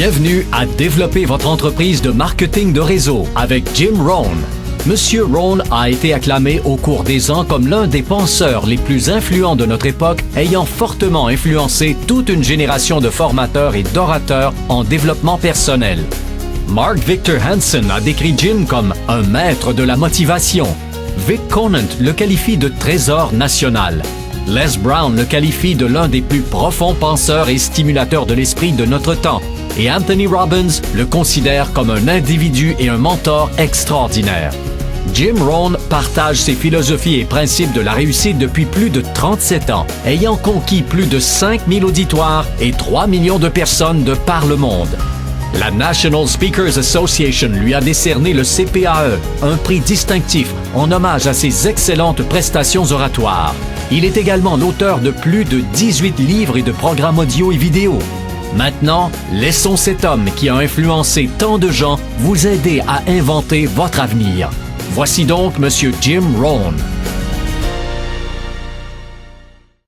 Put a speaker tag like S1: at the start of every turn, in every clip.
S1: Bienvenue à Développer votre entreprise de marketing de réseau avec Jim Rohn. Monsieur Rohn a été acclamé au cours des ans comme l'un des penseurs les plus influents de notre époque, ayant fortement influencé toute une génération de formateurs et d'orateurs en développement personnel. Mark Victor Hansen a décrit Jim comme un maître de la motivation. Vic Conant le qualifie de trésor national. Les Brown le qualifie de l'un des plus profonds penseurs et stimulateurs de l'esprit de notre temps. Et Anthony Robbins le considère comme un individu et un mentor extraordinaire. Jim Rohn partage ses philosophies et principes de la réussite depuis plus de 37 ans, ayant conquis plus de 5000 auditoires et 3 millions de personnes de par le monde. La National Speakers Association lui a décerné le CPAE, un prix distinctif en hommage à ses excellentes prestations oratoires. Il est également l'auteur de plus de 18 livres et de programmes audio et vidéo. Maintenant, laissons cet homme qui a influencé tant de gens vous aider à inventer votre avenir. Voici donc Monsieur Jim Rohn.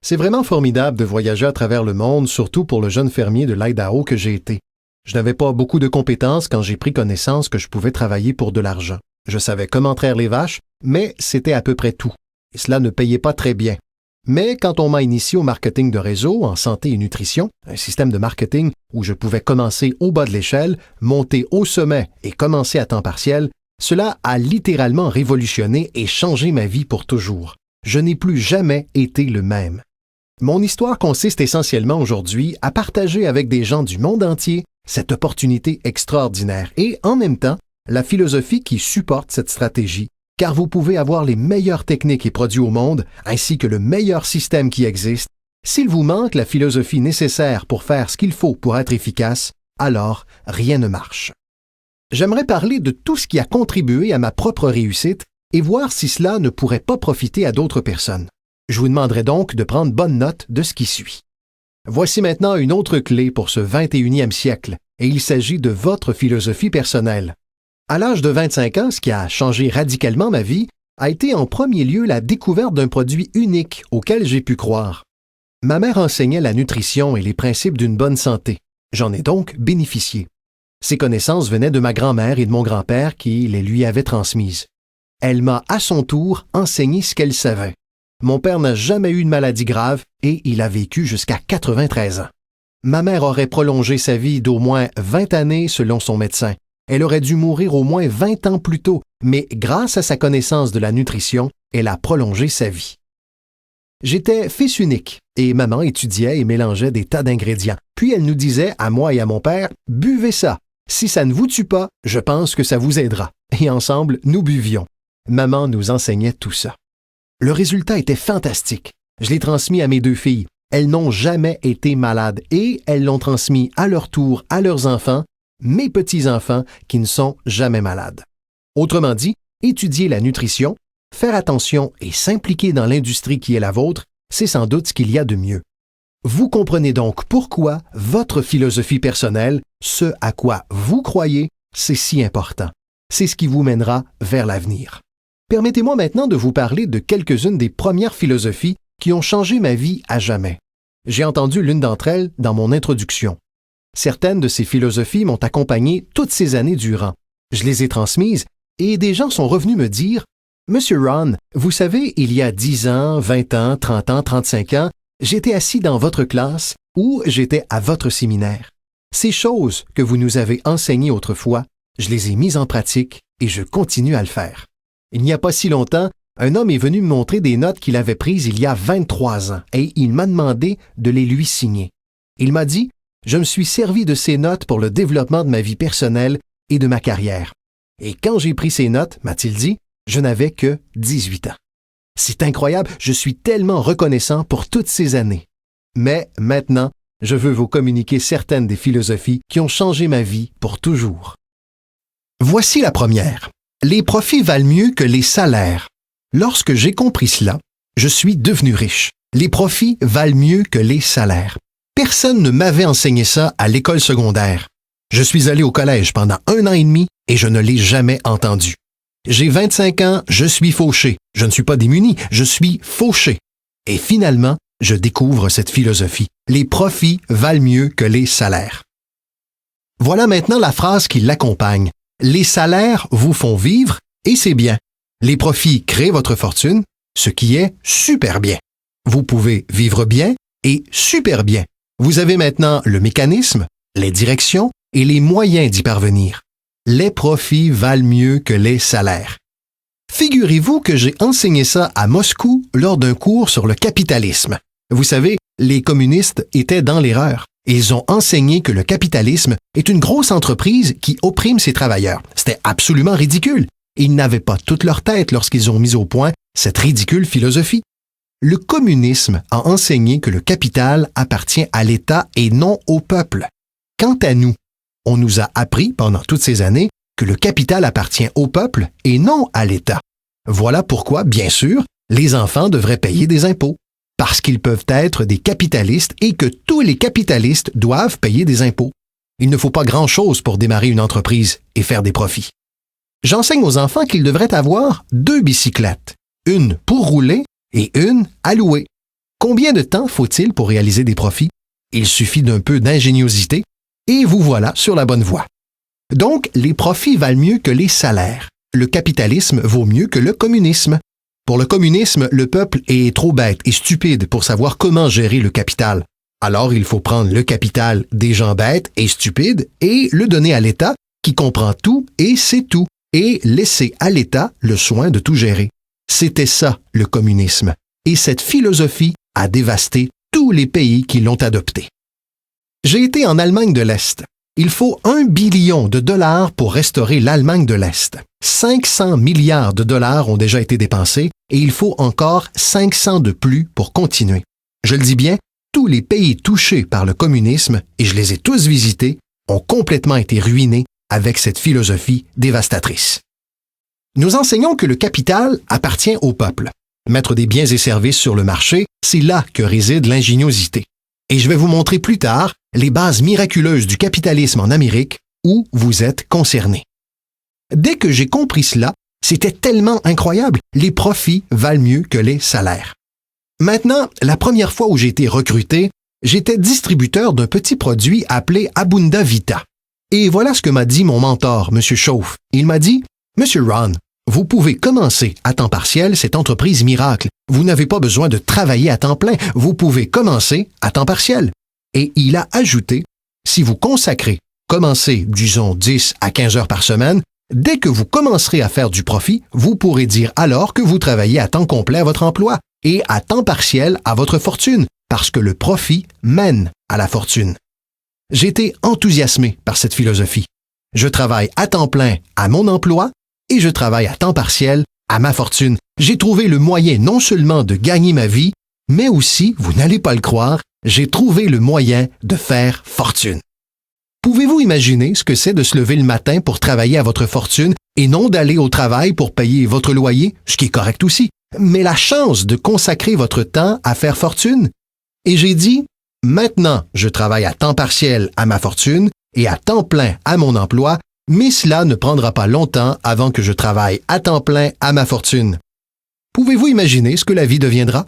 S2: C'est vraiment formidable de voyager à travers le monde, surtout pour le jeune fermier de l'Idaho que j'ai été. Je n'avais pas beaucoup de compétences quand j'ai pris connaissance que je pouvais travailler pour de l'argent. Je savais comment traire les vaches, mais c'était à peu près tout. Et cela ne payait pas très bien. Mais quand on m'a initié au marketing de réseau, en santé et nutrition, un système de marketing où je pouvais commencer au bas de l'échelle, monter au sommet et commencer à temps partiel, cela a littéralement révolutionné et changé ma vie pour toujours. Je n'ai plus jamais été le même. Mon histoire consiste essentiellement aujourd'hui à partager avec des gens du monde entier cette opportunité extraordinaire et, en même temps, la philosophie qui supporte cette stratégie, car vous pouvez avoir les meilleures techniques et produits au monde, ainsi que le meilleur système qui existe. S'il vous manque la philosophie nécessaire pour faire ce qu'il faut pour être efficace, alors rien ne marche. J'aimerais parler de tout ce qui a contribué à ma propre réussite et voir si cela ne pourrait pas profiter à d'autres personnes. Je vous demanderai donc de prendre bonne note de ce qui suit. Voici maintenant une autre clé pour ce 21e siècle, et il s'agit de votre philosophie personnelle. À l'âge de 25 ans, ce qui a changé radicalement ma vie a été en premier lieu la découverte d'un produit unique auquel j'ai pu croire. Ma mère enseignait la nutrition et les principes d'une bonne santé. J'en ai donc bénéficié. Ces connaissances venaient de ma grand-mère et de mon grand-père qui les lui avaient transmises. Elle m'a à son tour enseigné ce qu'elle savait. Mon père n'a jamais eu de maladie grave et il a vécu jusqu'à 93 ans. Ma mère aurait prolongé sa vie d'au moins 20 années selon son médecin. Elle aurait dû mourir au moins 20 ans plus tôt, mais grâce à sa connaissance de la nutrition, elle a prolongé sa vie. J'étais fils unique et maman étudiait et mélangeait des tas d'ingrédients. Puis elle nous disait, à moi et à mon père, « Buvez ça. Si ça ne vous tue pas, je pense que ça vous aidera. » Et ensemble, nous buvions. Maman nous enseignait tout ça. Le résultat était fantastique. Je l'ai transmis à mes 2 filles. Elles n'ont jamais été malades et elles l'ont transmis à leur tour à leurs enfants, mes petits-enfants qui ne sont jamais malades. Autrement dit, étudier la nutrition, faire attention et s'impliquer dans l'industrie qui est la vôtre, c'est sans doute ce qu'il y a de mieux. Vous comprenez donc pourquoi votre philosophie personnelle, ce à quoi vous croyez, c'est si important. C'est ce qui vous mènera vers l'avenir. Permettez-moi maintenant de vous parler de quelques-unes des premières philosophies qui ont changé ma vie à jamais. J'ai entendu l'une d'entre elles dans mon introduction. Certaines de ces philosophies m'ont accompagné toutes ces années durant. Je les ai transmises et des gens sont revenus me dire « Monsieur Rohn, vous savez, il y a 10 ans, 20 ans, 30 ans, 35 ans, j'étais assis dans votre classe ou j'étais à votre séminaire. Ces choses que vous nous avez enseignées autrefois, je les ai mises en pratique et je continue à le faire. » Il n'y a pas si longtemps, un homme est venu me montrer des notes qu'il avait prises il y a 23 ans et il m'a demandé de les lui signer. Il m'a dit « Je me suis servi de ces notes pour le développement de ma vie personnelle et de ma carrière. Et quand j'ai pris ces notes, m'a-t-il dit, je n'avais que 18 ans. C'est incroyable, je suis tellement reconnaissant pour toutes ces années. Mais maintenant, je veux vous communiquer certaines des philosophies qui ont changé ma vie pour toujours. Voici la première. Les profits valent mieux que les salaires. Lorsque j'ai compris cela, je suis devenu riche. Les profits valent mieux que les salaires. Personne ne m'avait enseigné ça à l'école secondaire. Je suis allé au collège pendant 1 an et demi et je ne l'ai jamais entendu. J'ai 25 ans, je suis fauché. Je ne suis pas démuni, je suis fauché. Et finalement, je découvre cette philosophie. Les profits valent mieux que les salaires. Voilà maintenant la phrase qui l'accompagne. Les salaires vous font vivre et c'est bien. Les profits créent votre fortune, ce qui est super bien. Vous pouvez vivre bien et super bien. Vous avez maintenant le mécanisme, les directions et les moyens d'y parvenir. Les profits valent mieux que les salaires. Figurez-vous que j'ai enseigné ça à Moscou lors d'un cours sur le capitalisme. Vous savez, les communistes étaient dans l'erreur. Ils ont enseigné que le capitalisme est une grosse entreprise qui opprime ses travailleurs. C'était absolument ridicule. Ils n'avaient pas toute leur tête lorsqu'ils ont mis au point cette ridicule philosophie. Le communisme a enseigné que le capital appartient à l'État et non au peuple. Quant à nous, on nous a appris pendant toutes ces années que le capital appartient au peuple et non à l'État. Voilà pourquoi, bien sûr, les enfants devraient payer des impôts. Parce qu'ils peuvent être des capitalistes et que tous les capitalistes doivent payer des impôts. Il ne faut pas grand-chose pour démarrer une entreprise et faire des profits. J'enseigne aux enfants qu'ils devraient avoir 2 bicyclettes, une pour rouler et une à louer. Combien de temps faut-il pour réaliser des profits? Il suffit d'un peu d'ingéniosité et vous voilà sur la bonne voie. Donc, les profits valent mieux que les salaires. Le capitalisme vaut mieux que le communisme. Pour le communisme, le peuple est trop bête et stupide pour savoir comment gérer le capital. Alors, il faut prendre le capital des gens bêtes et stupides et le donner à l'État qui comprend tout et sait tout, et laisser à l'État le soin de tout gérer. C'était ça, le communisme. Et cette philosophie a dévasté tous les pays qui l'ont adoptée. J'ai été en Allemagne de l'Est. Il faut 1 billion de dollars pour restaurer l'Allemagne de l'Est. 500 milliards de dollars ont déjà été dépensés et il faut encore 500 de plus pour continuer. Je le dis bien, tous les pays touchés par le communisme, et je les ai tous visités, ont complètement été ruinés avec cette philosophie dévastatrice. Nous enseignons que le capital appartient au peuple. Mettre des biens et services sur le marché, c'est là que réside l'ingéniosité. Et je vais vous montrer plus tard les bases miraculeuses du capitalisme en Amérique où vous êtes concernés. Dès que j'ai compris cela, c'était tellement incroyable, les profits valent mieux que les salaires. Maintenant, la première fois où j'ai été recruté, j'étais distributeur d'un petit produit appelé Abunda Vita. Et voilà ce que m'a dit mon mentor, M. Chauffe. Il m'a dit, « Monsieur Ron, vous pouvez commencer à temps partiel cette entreprise miracle. Vous n'avez pas besoin de travailler à temps plein. Vous pouvez commencer à temps partiel. » Et il a ajouté, « Si vous consacrez, commencez, disons, 10 à 15 heures par semaine, dès que vous commencerez à faire du profit, vous pourrez dire alors que vous travaillez à temps complet à votre emploi et à temps partiel à votre fortune, parce que le profit mène à la fortune. » J'ai été enthousiasmé par cette philosophie. Je travaille à temps plein à mon emploi et je travaille à temps partiel à ma fortune. J'ai trouvé le moyen non seulement de gagner ma vie, mais aussi, vous n'allez pas le croire, j'ai trouvé le moyen de faire fortune. Pouvez-vous imaginer ce que c'est de se lever le matin pour travailler à votre fortune et non d'aller au travail pour payer votre loyer, ce qui est correct aussi, mais la chance de consacrer votre temps à faire fortune? Et j'ai dit, maintenant, je travaille à temps partiel à ma fortune et à temps plein à mon emploi, mais cela ne prendra pas longtemps avant que je travaille à temps plein à ma fortune. Pouvez-vous imaginer ce que la vie deviendra?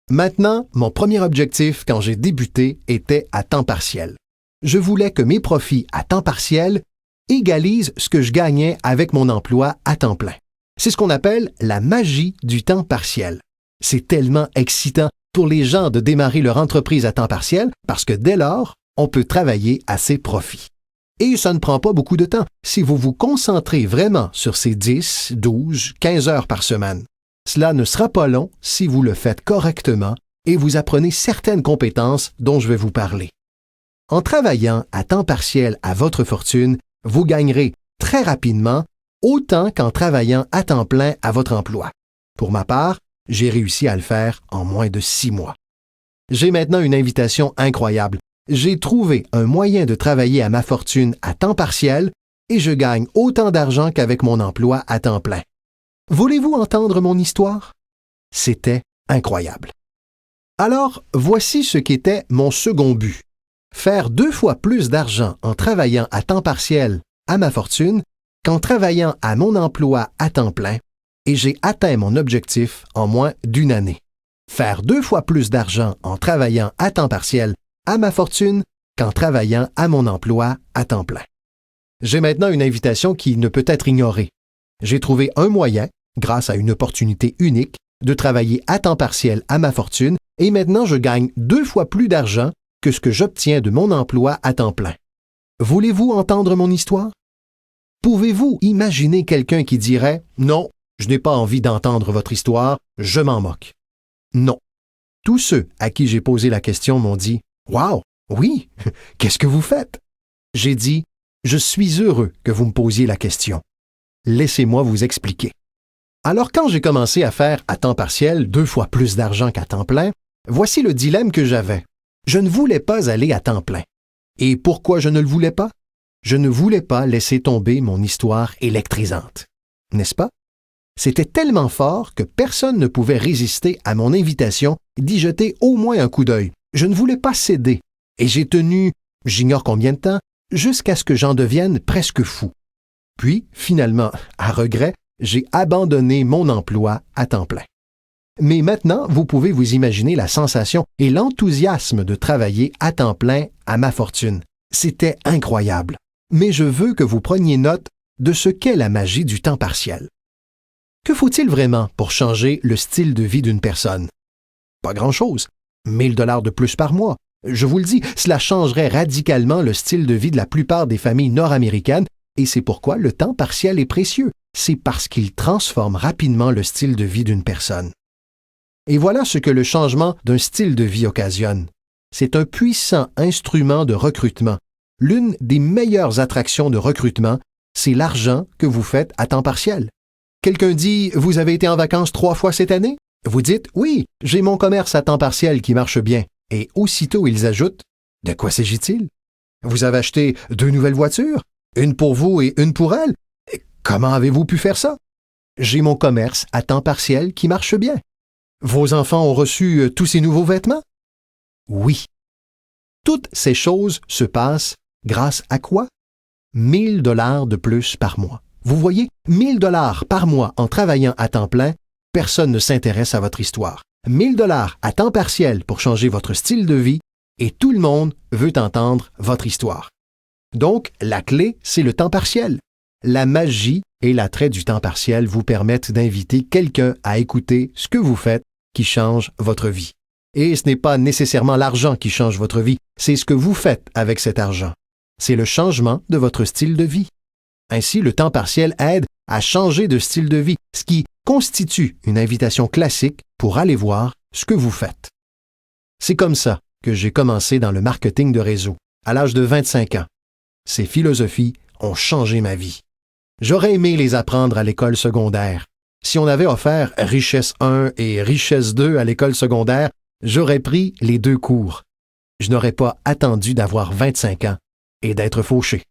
S2: Maintenant, mon premier objectif quand j'ai débuté était à temps partiel. Je voulais que mes profits à temps partiel égalisent ce que je gagnais avec mon emploi à temps plein. C'est ce qu'on appelle la magie du temps partiel. C'est tellement excitant pour les gens de démarrer leur entreprise à temps partiel parce que dès lors, on peut travailler à ses profits. Et ça ne prend pas beaucoup de temps si vous vous concentrez vraiment sur ces 10, 12, 15 heures par semaine. Cela ne sera pas long si vous le faites correctement et vous apprenez certaines compétences dont je vais vous parler. En travaillant à temps partiel à votre fortune, vous gagnerez très rapidement autant qu'en travaillant à temps plein à votre emploi. Pour ma part, j'ai réussi à le faire en moins de 6 mois. J'ai maintenant une invitation incroyable. J'ai trouvé un moyen de travailler à ma fortune à temps partiel et je gagne autant d'argent qu'avec mon emploi à temps plein. Voulez-vous entendre mon histoire? C'était incroyable. Alors, voici ce qu'était mon second but. Faire 2 fois plus d'argent en travaillant à temps partiel à ma fortune qu'en travaillant à mon emploi à temps plein, et j'ai atteint mon objectif en moins d'1 année. Faire 2 fois plus d'argent en travaillant à temps partiel à ma fortune qu'en travaillant à mon emploi à temps plein. J'ai maintenant une invitation qui ne peut être ignorée. J'ai trouvé un moyen, grâce à une opportunité unique, de travailler à temps partiel à ma fortune et maintenant je gagne 2 fois plus d'argent que ce que j'obtiens de mon emploi à temps plein. Voulez-vous entendre mon histoire? Pouvez-vous imaginer quelqu'un qui dirait « Non, je n'ai pas envie d'entendre votre histoire, je m'en moque. » Non. Tous ceux à qui j'ai posé la question m'ont dit « Wow, oui, qu'est-ce que vous faites? » J'ai dit « Je suis heureux que vous me posiez la question. Laissez-moi vous expliquer. » Alors quand j'ai commencé à faire à temps partiel 2 fois plus d'argent qu'à temps plein, voici le dilemme que j'avais. Je ne voulais pas aller à temps plein. Et pourquoi je ne le voulais pas? Je ne voulais pas laisser tomber mon histoire électrisante. N'est-ce pas? C'était tellement fort que personne ne pouvait résister à mon invitation d'y jeter au moins un coup d'œil. Je ne voulais pas céder. Et j'ai tenu, j'ignore combien de temps, jusqu'à ce que j'en devienne presque fou. Puis, finalement, à regret, j'ai abandonné mon emploi à temps plein. Mais maintenant, vous pouvez vous imaginer la sensation et l'enthousiasme de travailler à temps plein à ma fortune. C'était incroyable. Mais je veux que vous preniez note de ce qu'est la magie du temps partiel. Que faut-il vraiment pour changer le style de vie d'une personne? Pas grand-chose. 1 000 $ de plus par mois. Je vous le dis, cela changerait radicalement le style de vie de la plupart des familles nord-américaines et c'est pourquoi le temps partiel est précieux. C'est parce qu'il transforme rapidement le style de vie d'une personne. Et voilà ce que le changement d'un style de vie occasionne. C'est un puissant instrument de recrutement. L'une des meilleures attractions de recrutement, c'est l'argent que vous faites à temps partiel. Quelqu'un dit « Vous avez été en vacances 3 fois cette année? » Vous dites « Oui, j'ai mon commerce à temps partiel qui marche bien. » Et aussitôt ils ajoutent « De quoi s'agit-il? Vous avez acheté 2 nouvelles voitures? Une pour vous et une pour elle? Comment avez-vous pu faire ça? J'ai mon commerce à temps partiel qui marche bien. Vos enfants ont reçu tous ces nouveaux vêtements? Oui. Toutes ces choses se passent grâce à quoi? 1 000 $ de plus par mois. Vous voyez, 1 000 $ par mois en travaillant à temps plein, personne ne s'intéresse à votre histoire. 1 000 $ à temps partiel pour changer votre style de vie et tout le monde veut entendre votre histoire. Donc, la clé, c'est le temps partiel. La magie et l'attrait du temps partiel vous permettent d'inviter quelqu'un à écouter ce que vous faites qui change votre vie. Et ce n'est pas nécessairement l'argent qui change votre vie, c'est ce que vous faites avec cet argent. C'est le changement de votre style de vie. Ainsi, le temps partiel aide à changer de style de vie, ce qui constitue une invitation classique pour aller voir ce que vous faites. C'est comme ça que j'ai commencé dans le marketing de réseau, à l'âge de 25 ans. Ces philosophies ont changé ma vie. J'aurais aimé les apprendre à l'école secondaire. Si on avait offert Richesse 1 et Richesse 2 à l'école secondaire, j'aurais pris les 2 cours. Je n'aurais pas attendu d'avoir 25 ans et d'être fauché.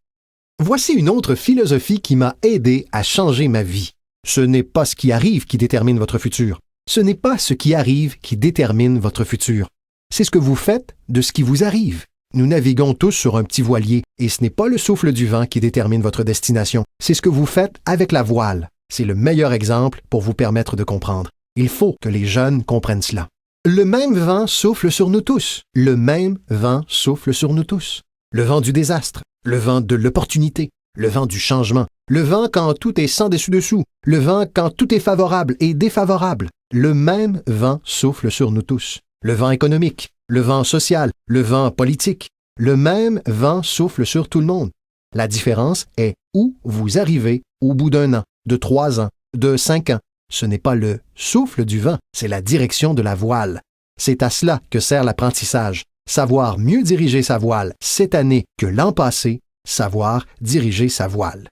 S2: Voici une autre philosophie qui m'a aidé à changer ma vie. Ce n'est pas ce qui arrive qui détermine votre futur. Ce n'est pas ce qui arrive qui détermine votre futur. C'est ce que vous faites de ce qui vous arrive. Nous naviguons tous sur un petit voilier et ce n'est pas le souffle du vent qui détermine votre destination. C'est ce que vous faites avec la voile. C'est le meilleur exemple pour vous permettre de comprendre. Il faut que les jeunes comprennent cela. Le même vent souffle sur nous tous. Le même vent souffle sur nous tous. Le vent du désastre, le vent de l'opportunité, le vent du changement, le vent quand tout est sans dessus-dessous, le vent quand tout est favorable et défavorable. Le même vent souffle sur nous tous. Le vent économique, le vent social, le vent politique. Le même vent souffle sur tout le monde. La différence est où vous arrivez au bout d'1 an, de 3 ans, de 5 ans. Ce n'est pas le souffle du vent, c'est la direction de la voile. C'est à cela que sert l'apprentissage. Savoir mieux diriger sa voile cette année que l'an passé, savoir diriger sa voile.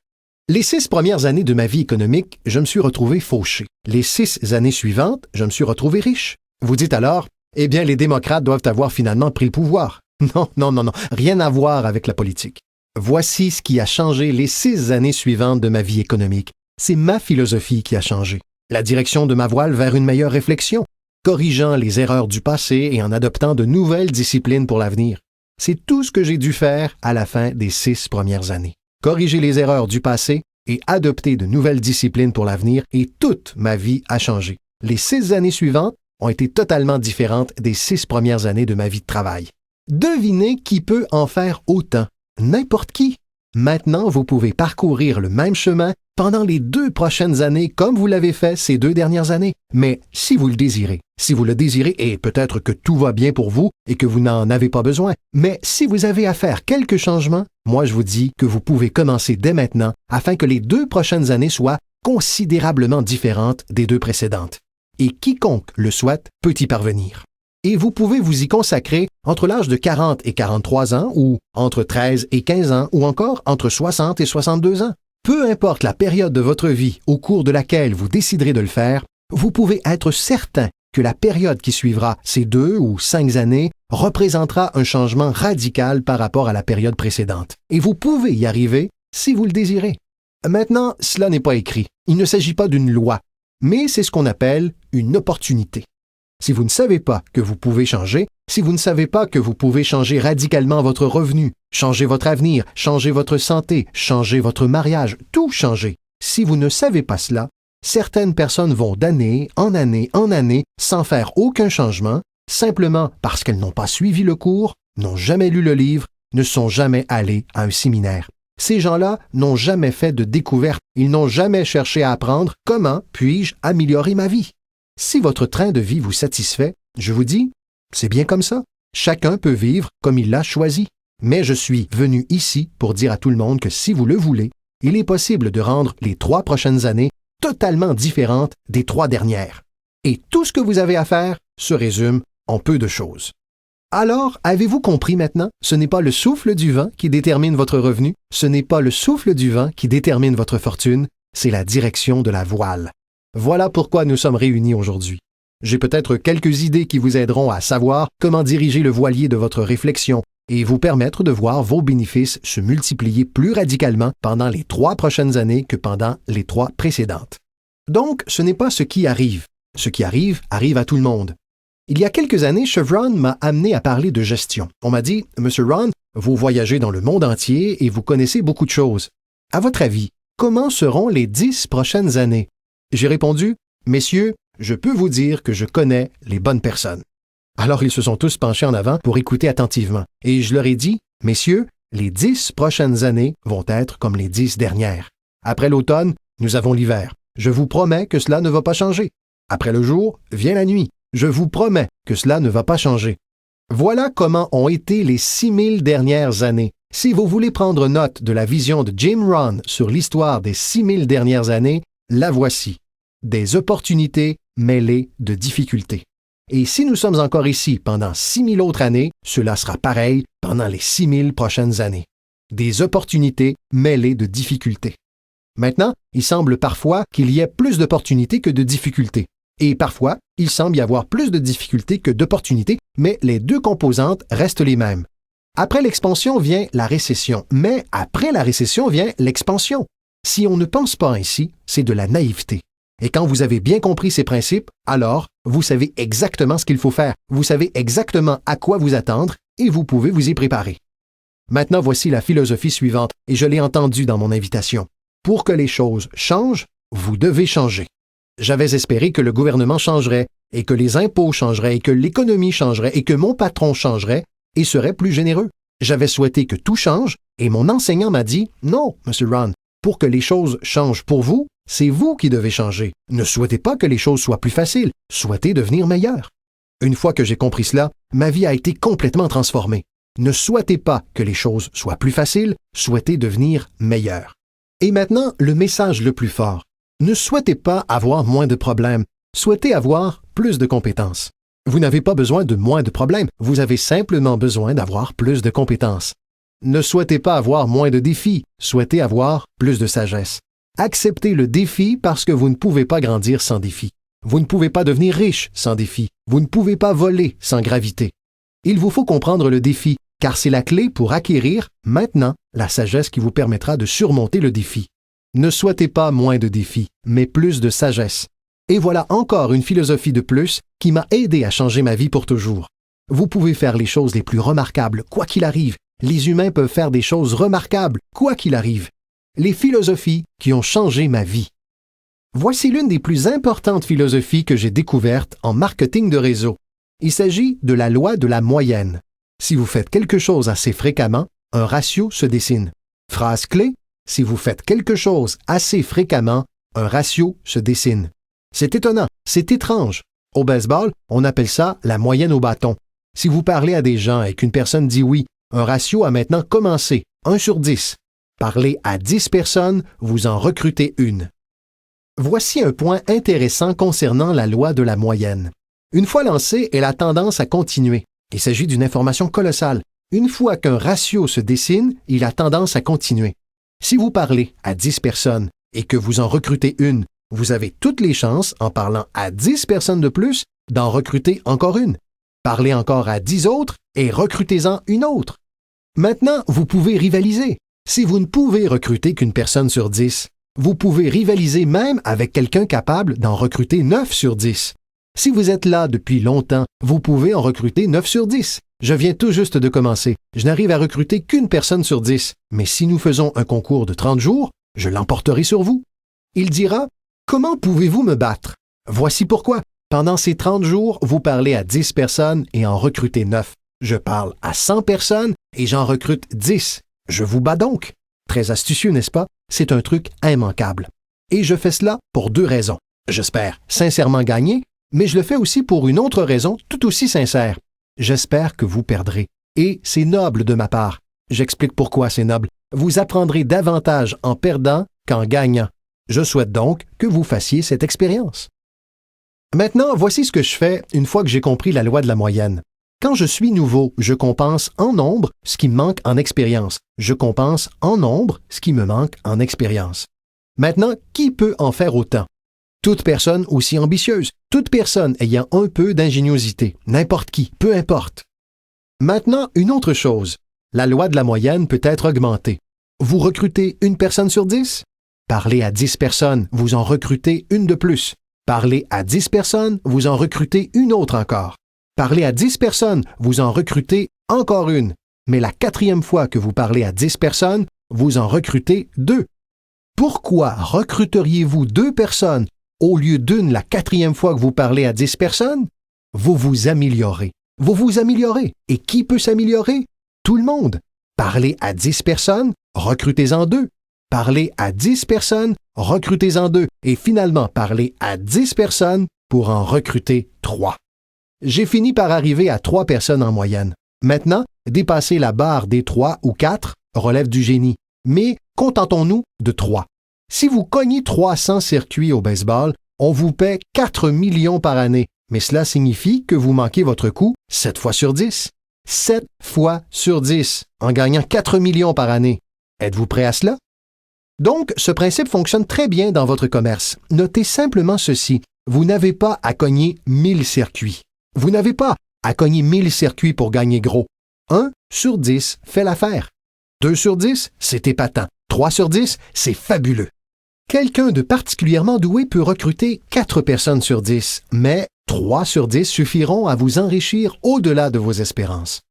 S2: Les 6 premières années de ma vie économique, je me suis retrouvé fauché. Les 6 années suivantes, je me suis retrouvé riche. Vous dites alors, eh bien, les démocrates doivent avoir finalement pris le pouvoir. Non, rien à voir avec la politique. Voici ce qui a changé les 6 années suivantes de ma vie économique. C'est ma philosophie qui a changé. La direction de ma voile vers une meilleure réflexion, corrigeant les erreurs du passé et en adoptant de nouvelles disciplines pour l'avenir. C'est tout ce que j'ai dû faire à la fin des 6 premières années. Corriger les erreurs du passé et adopter de nouvelles disciplines pour l'avenir et toute ma vie a changé. Les 6 années suivantes ont été totalement différentes des 6 premières années de ma vie de travail. Devinez qui peut en faire autant? N'importe qui. Maintenant, vous pouvez parcourir le même chemin pendant les 2 prochaines années comme vous l'avez fait ces 2 dernières années. Mais si vous le désirez, et peut-être que tout va bien pour vous et que vous n'en avez pas besoin, mais si vous avez à faire quelques changements, moi je vous dis que vous pouvez commencer dès maintenant afin que les 2 prochaines années soient considérablement différentes des 2 précédentes. Et quiconque le souhaite peut y parvenir. Et vous pouvez vous y consacrer entre l'âge de 40 et 43 ans, ou entre 13 et 15 ans, ou encore entre 60 et 62 ans. Peu importe la période de votre vie au cours de laquelle vous déciderez de le faire, vous pouvez être certain que la période qui suivra ces 2 ou 5 années représentera un changement radical par rapport à la période précédente. Et vous pouvez y arriver si vous le désirez. Maintenant, cela n'est pas écrit. Il ne s'agit pas d'une loi, mais c'est ce qu'on appelle une opportunité. Si vous ne savez pas que vous pouvez changer, si vous ne savez pas que vous pouvez changer radicalement votre revenu, changer votre avenir, changer votre santé, changer votre mariage, tout changer, si vous ne savez pas cela, certaines personnes vont d'année en année en année sans faire aucun changement, simplement parce qu'elles n'ont pas suivi le cours, n'ont jamais lu le livre, ne sont jamais allées à un séminaire. Ces gens-là n'ont jamais fait de découverte, ils n'ont jamais cherché à apprendre comment puis-je améliorer ma vie. Si votre train de vie vous satisfait, je vous dis, c'est bien comme ça. Chacun peut vivre comme il l'a choisi. Mais je suis venu ici pour dire à tout le monde que si vous le voulez, il est possible de rendre les 3 prochaines années totalement différentes des 3 dernières. Et tout ce que vous avez à faire se résume en peu de choses. Alors, avez-vous compris maintenant? Ce n'est pas le souffle du vent qui détermine votre revenu, ce n'est pas le souffle du vent qui détermine votre fortune, c'est la direction de la voile. Voilà pourquoi nous sommes réunis aujourd'hui. J'ai peut-être quelques idées qui vous aideront à savoir comment diriger le voilier de votre réflexion et vous permettre de voir vos bénéfices se multiplier plus radicalement pendant les 3 prochaines années que pendant les 3 précédentes. Donc, ce n'est pas ce qui arrive. Ce qui arrive, arrive à tout le monde. Il y a quelques années, Chevron m'a amené à parler de gestion. On m'a dit, « Monsieur Ron, vous voyagez dans le monde entier et vous connaissez beaucoup de choses. À votre avis, comment seront les 10 prochaines années? » J'ai répondu, « Messieurs, je peux vous dire que je connais les bonnes personnes. » Alors ils se sont tous penchés en avant pour écouter attentivement. Et je leur ai dit, « Messieurs, les 10 prochaines années vont être comme les 10 dernières. Après l'automne, nous avons l'hiver. Je vous promets que cela ne va pas changer. Après le jour, vient la nuit. Je vous promets que cela ne va pas changer. » Voilà comment ont été les 6000 dernières années. Si vous voulez prendre note de la vision de Jim Rohn sur l'histoire des 6000 dernières années, la voici. Des opportunités mêlées de difficultés. Et si nous sommes encore ici pendant 6000 autres années, cela sera pareil pendant les 6000 prochaines années. Des opportunités mêlées de difficultés. Maintenant, il semble parfois qu'il y ait plus d'opportunités que de difficultés. Et parfois, il semble y avoir plus de difficultés que d'opportunités, mais les 2 composantes restent les mêmes. Après l'expansion vient la récession, mais après la récession vient l'expansion. Si on ne pense pas ainsi, c'est de la naïveté. Et quand vous avez bien compris ces principes, alors vous savez exactement ce qu'il faut faire, vous savez exactement à quoi vous attendre et vous pouvez vous y préparer. Maintenant, voici la philosophie suivante, et je l'ai entendue dans mon invitation. Pour que les choses changent, vous devez changer. J'avais espéré que le gouvernement changerait, et que les impôts changeraient, et que l'économie changerait, et que mon patron changerait, et serait plus généreux. J'avais souhaité que tout change, et mon enseignant m'a dit « Non, M. Ron, pour que les choses changent pour vous, c'est vous qui devez changer. Ne souhaitez pas que les choses soient plus faciles, souhaitez devenir meilleur. » Une fois que j'ai compris cela, ma vie a été complètement transformée. Ne souhaitez pas que les choses soient plus faciles, souhaitez devenir meilleur. Et maintenant, le message le plus fort. Ne souhaitez pas avoir moins de problèmes, souhaitez avoir plus de compétences. Vous n'avez pas besoin de moins de problèmes, vous avez simplement besoin d'avoir plus de compétences. Ne souhaitez pas avoir moins de défis, souhaitez avoir plus de sagesse. Acceptez le défi parce que vous ne pouvez pas grandir sans défi. Vous ne pouvez pas devenir riche sans défi. Vous ne pouvez pas voler sans gravité. Il vous faut comprendre le défi, car c'est la clé pour acquérir, maintenant, la sagesse qui vous permettra de surmonter le défi. Ne souhaitez pas moins de défis, mais plus de sagesse. Et voilà encore une philosophie de plus qui m'a aidé à changer ma vie pour toujours. Vous pouvez faire les choses les plus remarquables, quoi qu'il arrive. Les humains peuvent faire des choses remarquables, quoi qu'il arrive. Les philosophies qui ont changé ma vie. Voici l'une des plus importantes philosophies que j'ai découvertes en marketing de réseau. Il s'agit de la loi de la moyenne. Si vous faites quelque chose assez fréquemment, un ratio se dessine. Phrase clé, si vous faites quelque chose assez fréquemment, un ratio se dessine. C'est étonnant, c'est étrange. Au baseball, on appelle ça la moyenne au bâton. Si vous parlez à des gens et qu'une personne dit oui, un ratio a maintenant commencé, 1/10. Parlez à 10 personnes, vous en recrutez une. Voici un point intéressant concernant la loi de la moyenne. Une fois lancée, elle a tendance à continuer. Il s'agit d'une information colossale. Une fois qu'un ratio se dessine, il a tendance à continuer. Si vous parlez à 10 personnes et que vous en recrutez une, vous avez toutes les chances, en parlant à 10 personnes de plus, d'en recruter encore une. Parlez encore à 10 autres et recrutez-en une autre. Maintenant, vous pouvez rivaliser. Si vous ne pouvez recruter qu'une personne sur 10, vous pouvez rivaliser même avec quelqu'un capable d'en recruter 9/10. Si vous êtes là depuis longtemps, vous pouvez en recruter 9/10. Je viens tout juste de commencer. Je n'arrive à recruter qu'une personne sur 10. Mais si nous faisons un concours de 30 jours, je l'emporterai sur vous. Il dira « Comment pouvez-vous me battre? » Voici pourquoi. Pendant ces 30 jours, vous parlez à 10 personnes et en recrutez 9. Je parle à 100 personnes et j'en recrute 10. Je vous bats donc. Très astucieux, n'est-ce pas? C'est un truc immanquable. Et je fais cela pour 2 raisons. J'espère sincèrement gagner, mais je le fais aussi pour une autre raison tout aussi sincère. J'espère que vous perdrez. Et c'est noble de ma part. J'explique pourquoi c'est noble. Vous apprendrez davantage en perdant qu'en gagnant. Je souhaite donc que vous fassiez cette expérience. Maintenant, voici ce que je fais une fois que j'ai compris la loi de la moyenne. Quand je suis nouveau, je compense en nombre ce qui me manque en expérience. Je compense en nombre ce qui me manque en expérience. Maintenant, qui peut en faire autant? Toute personne aussi ambitieuse, toute personne ayant un peu d'ingéniosité, n'importe qui, peu importe. Maintenant, une autre chose. La loi de la moyenne peut être augmentée. Vous recrutez une personne sur 10? Parlez à 10 personnes, vous en recrutez une de plus. Parlez à 10 personnes, vous en recrutez une autre encore. Parlez à 10 personnes, vous en recrutez encore une. Mais la 4e fois que vous parlez à 10 personnes, vous en recrutez 2. Pourquoi recruteriez-vous 2 personnes au lieu d'une la 4e fois que vous parlez à 10 personnes? Vous vous améliorez. Vous vous améliorez. Et qui peut s'améliorer? Tout le monde. Parlez à 10 personnes, recrutez-en 2. Parlez à 10 personnes, recrutez-en 2. Et finalement, parlez à 10 personnes pour en recruter 3. J'ai fini par arriver à 3 personnes en moyenne. Maintenant, dépasser la barre des 3 ou 4 relève du génie. Mais contentons-nous de 3. Si vous cognez 300 circuits au baseball, on vous paie 4 millions par année. Mais cela signifie que vous manquez votre coup 7 fois sur 10. 7 fois sur 10, en gagnant 4 millions par année. Êtes-vous prêt à cela? Donc, ce principe fonctionne très bien dans votre commerce. Notez simplement ceci. Vous n'avez pas à cogner 1000 circuits. Vous n'avez pas à cogner 1000 circuits pour gagner gros. 1 sur 10 fait l'affaire. 2 sur 10, c'est épatant. 3 sur 10, c'est fabuleux. Quelqu'un de particulièrement doué peut recruter 4 personnes sur 10, mais 3 sur 10 suffiront à vous enrichir au-delà de vos espérances.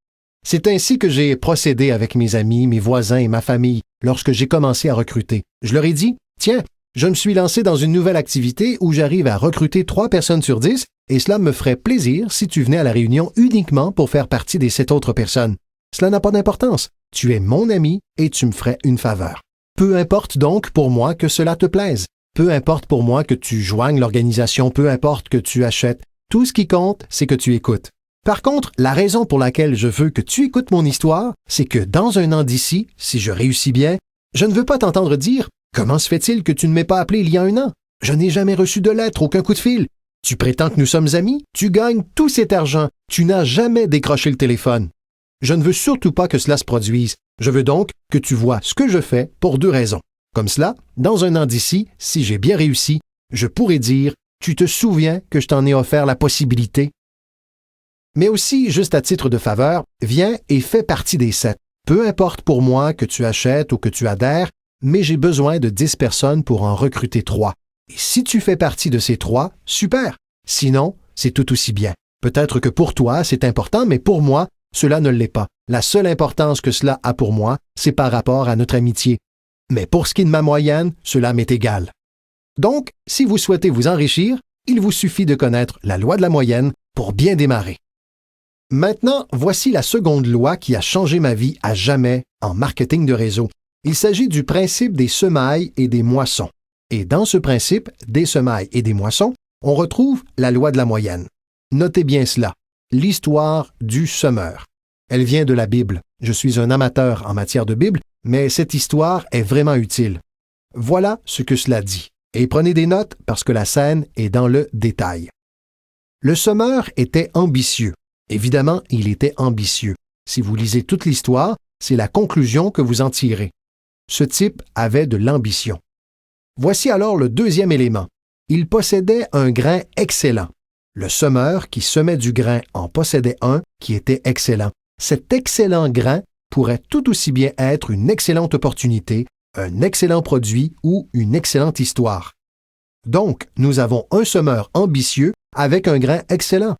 S2: C'est ainsi que j'ai procédé avec mes amis, mes voisins et ma famille lorsque j'ai commencé à recruter. Je leur ai dit, tiens, je me suis lancé dans une nouvelle activité où j'arrive à recruter 3 personnes sur 10 et cela me ferait plaisir si tu venais à la réunion uniquement pour faire partie des 7 autres personnes. Cela n'a pas d'importance. Tu es mon ami et tu me ferais une faveur. Peu importe donc pour moi que cela te plaise. Peu importe pour moi que tu joignes l'organisation, peu importe que tu achètes. Tout ce qui compte, c'est que tu écoutes. Par contre, la raison pour laquelle je veux que tu écoutes mon histoire, c'est que dans 1 an d'ici, si je réussis bien, je ne veux pas t'entendre dire « Comment se fait-il que tu ne m'aies pas appelé il y a 1 an? Je n'ai jamais reçu de lettre, aucun coup de fil. Tu prétends que nous sommes amis? Tu gagnes tout cet argent. Tu n'as jamais décroché le téléphone. » Je ne veux surtout pas que cela se produise. Je veux donc que tu vois ce que je fais pour 2 raisons. Comme cela, dans 1 an d'ici, si j'ai bien réussi, je pourrais dire « Tu te souviens que je t'en ai offert la possibilité? » Mais aussi, juste à titre de faveur, viens et fais partie des 7. Peu importe pour moi que tu achètes ou que tu adhères, mais j'ai besoin de 10 personnes pour en recruter 3. Et si tu fais partie de ces 3, super. Sinon, c'est tout aussi bien. Peut-être que pour toi, c'est important, mais pour moi, cela ne l'est pas. La seule importance que cela a pour moi, c'est par rapport à notre amitié. Mais pour ce qui est de ma moyenne, cela m'est égal. Donc, si vous souhaitez vous enrichir, il vous suffit de connaître la loi de la moyenne pour bien démarrer. Maintenant, voici la seconde loi qui a changé ma vie à jamais en marketing de réseau. Il s'agit du principe des semailles et des moissons. Et dans ce principe des semailles et des moissons, on retrouve la loi de la moyenne. Notez bien cela, l'histoire du semeur. Elle vient de la Bible. Je suis un amateur en matière de Bible, mais cette histoire est vraiment utile. Voilà ce que cela dit. Et prenez des notes parce que la scène est dans le détail. Le semeur était ambitieux. Évidemment, il était ambitieux. Si vous lisez toute l'histoire, c'est la conclusion que vous en tirez. Ce type avait de l'ambition. Voici alors le deuxième élément. Il possédait un grain excellent. Le semeur qui semait du grain en possédait un qui était excellent. Cet excellent grain pourrait tout aussi bien être une excellente opportunité, un excellent produit ou une excellente histoire. Donc, nous avons un semeur ambitieux avec un grain excellent.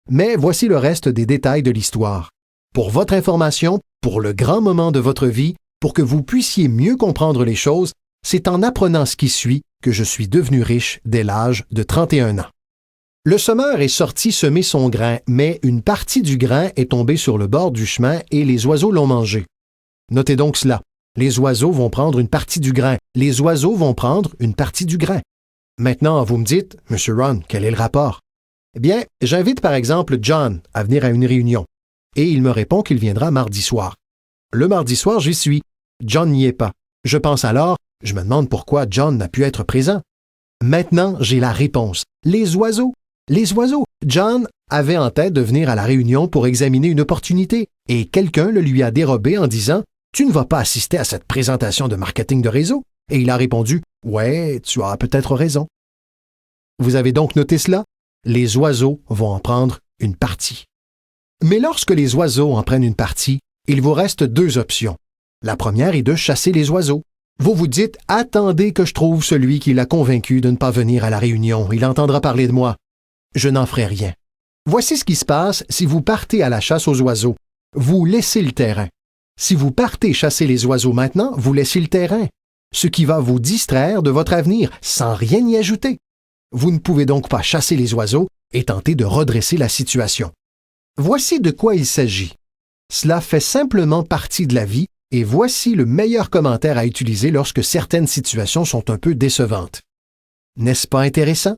S2: Mais voici le reste des détails de l'histoire. Pour votre information, pour le grand moment de votre vie, pour que vous puissiez mieux comprendre les choses, c'est en apprenant ce qui suit que je suis devenu riche dès l'âge de 31 ans. Le semeur est sorti semer son grain, mais une partie du grain est tombée sur le bord du chemin et les oiseaux l'ont mangé. Notez donc cela. Les oiseaux vont prendre une partie du grain. Les oiseaux vont prendre une partie du grain. Maintenant, vous me dites, M. Ron, quel est le rapport? Eh bien, j'invite par exemple John à venir à une réunion. Et il me répond qu'il viendra mardi soir. Le mardi soir, j'y suis. John n'y est pas. Je pense alors, je me demande pourquoi John n'a pu être présent. Maintenant, j'ai la réponse. Les oiseaux. Les oiseaux. John avait en tête de venir à la réunion pour examiner une opportunité et quelqu'un le lui a dérobé en disant « Tu ne vas pas assister à cette présentation de marketing de réseau ?» Et il a répondu « Ouais, tu as peut-être raison. » Vous avez donc noté cela? Les oiseaux vont en prendre une partie. Mais lorsque les oiseaux en prennent une partie, il vous reste deux options. La première est de chasser les oiseaux. Vous vous dites « Attendez que je trouve celui qui l'a convaincu de ne pas venir à la réunion. Il entendra parler de moi. » Je n'en ferai rien. Voici ce qui se passe si vous partez à la chasse aux oiseaux. Vous laissez le terrain. Si vous partez chasser les oiseaux maintenant, vous laissez le terrain, ce qui va vous distraire de votre avenir sans rien y ajouter. Vous ne pouvez donc pas chasser les oiseaux et tenter de redresser la situation. Voici de quoi il s'agit. Cela fait simplement partie de la vie et voici le meilleur commentaire à utiliser lorsque certaines situations sont un peu décevantes. N'est-ce pas intéressant?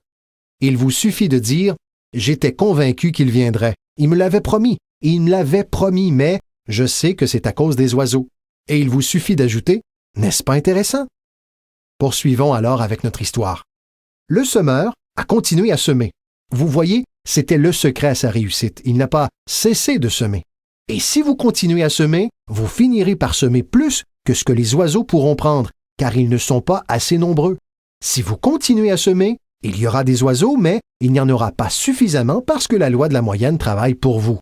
S2: Il vous suffit de dire « J'étais convaincu qu'il viendrait. Il me l'avait promis. Il me l'avait promis, mais je sais que c'est à cause des oiseaux. » Et il vous suffit d'ajouter « N'est-ce pas intéressant? » Poursuivons alors avec notre histoire. Le semeur a continué à semer. Vous voyez, c'était le secret à sa réussite. Il n'a pas cessé de semer. Et si vous continuez à semer, vous finirez par semer plus que ce que les oiseaux pourront prendre, car ils ne sont pas assez nombreux. Si vous continuez à semer, il y aura des oiseaux, mais il n'y en aura pas suffisamment parce que la loi de la moyenne travaille pour vous.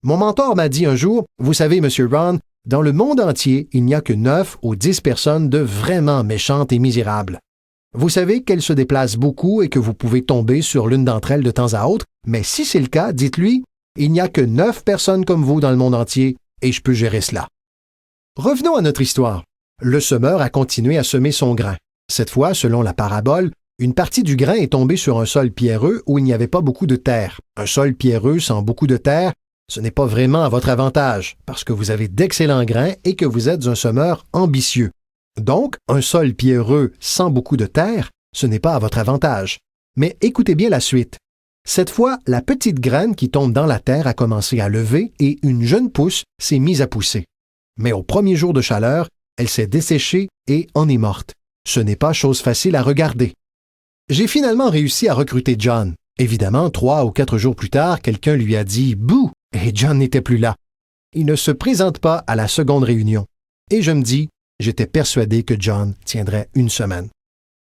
S2: Mon mentor m'a dit un jour, « Vous savez, M. Ron, dans le monde entier, il n'y a que 9 ou 10 personnes de vraiment méchantes et misérables. Vous savez qu'elles se déplacent beaucoup et que vous pouvez tomber sur l'une d'entre elles de temps à autre, mais si c'est le cas, dites-lui, il n'y a que 9 personnes comme vous dans le monde entier et je peux gérer cela. » Revenons à notre histoire. Le semeur a continué à semer son grain. Cette fois, selon la parabole, une partie du grain est tombée sur un sol pierreux où il n'y avait pas beaucoup de terre. Un sol pierreux sans beaucoup de terre, ce n'est pas vraiment à votre avantage, parce que vous avez d'excellents grains et que vous êtes un semeur ambitieux. Donc, un sol pierreux sans beaucoup de terre, ce n'est pas à votre avantage. Mais écoutez bien la suite. Cette fois, la petite graine qui tombe dans la terre a commencé à lever et une jeune pousse s'est mise à pousser. Mais au premier jour de chaleur, elle s'est desséchée et en est morte. Ce n'est pas chose facile à regarder. J'ai finalement réussi à recruter John. Évidemment, 3 ou 4 jours plus tard, quelqu'un lui a dit « Bouh !» et John n'était plus là. Il ne se présente pas à la seconde réunion. Et je me dis, j'étais persuadé que John tiendrait une semaine.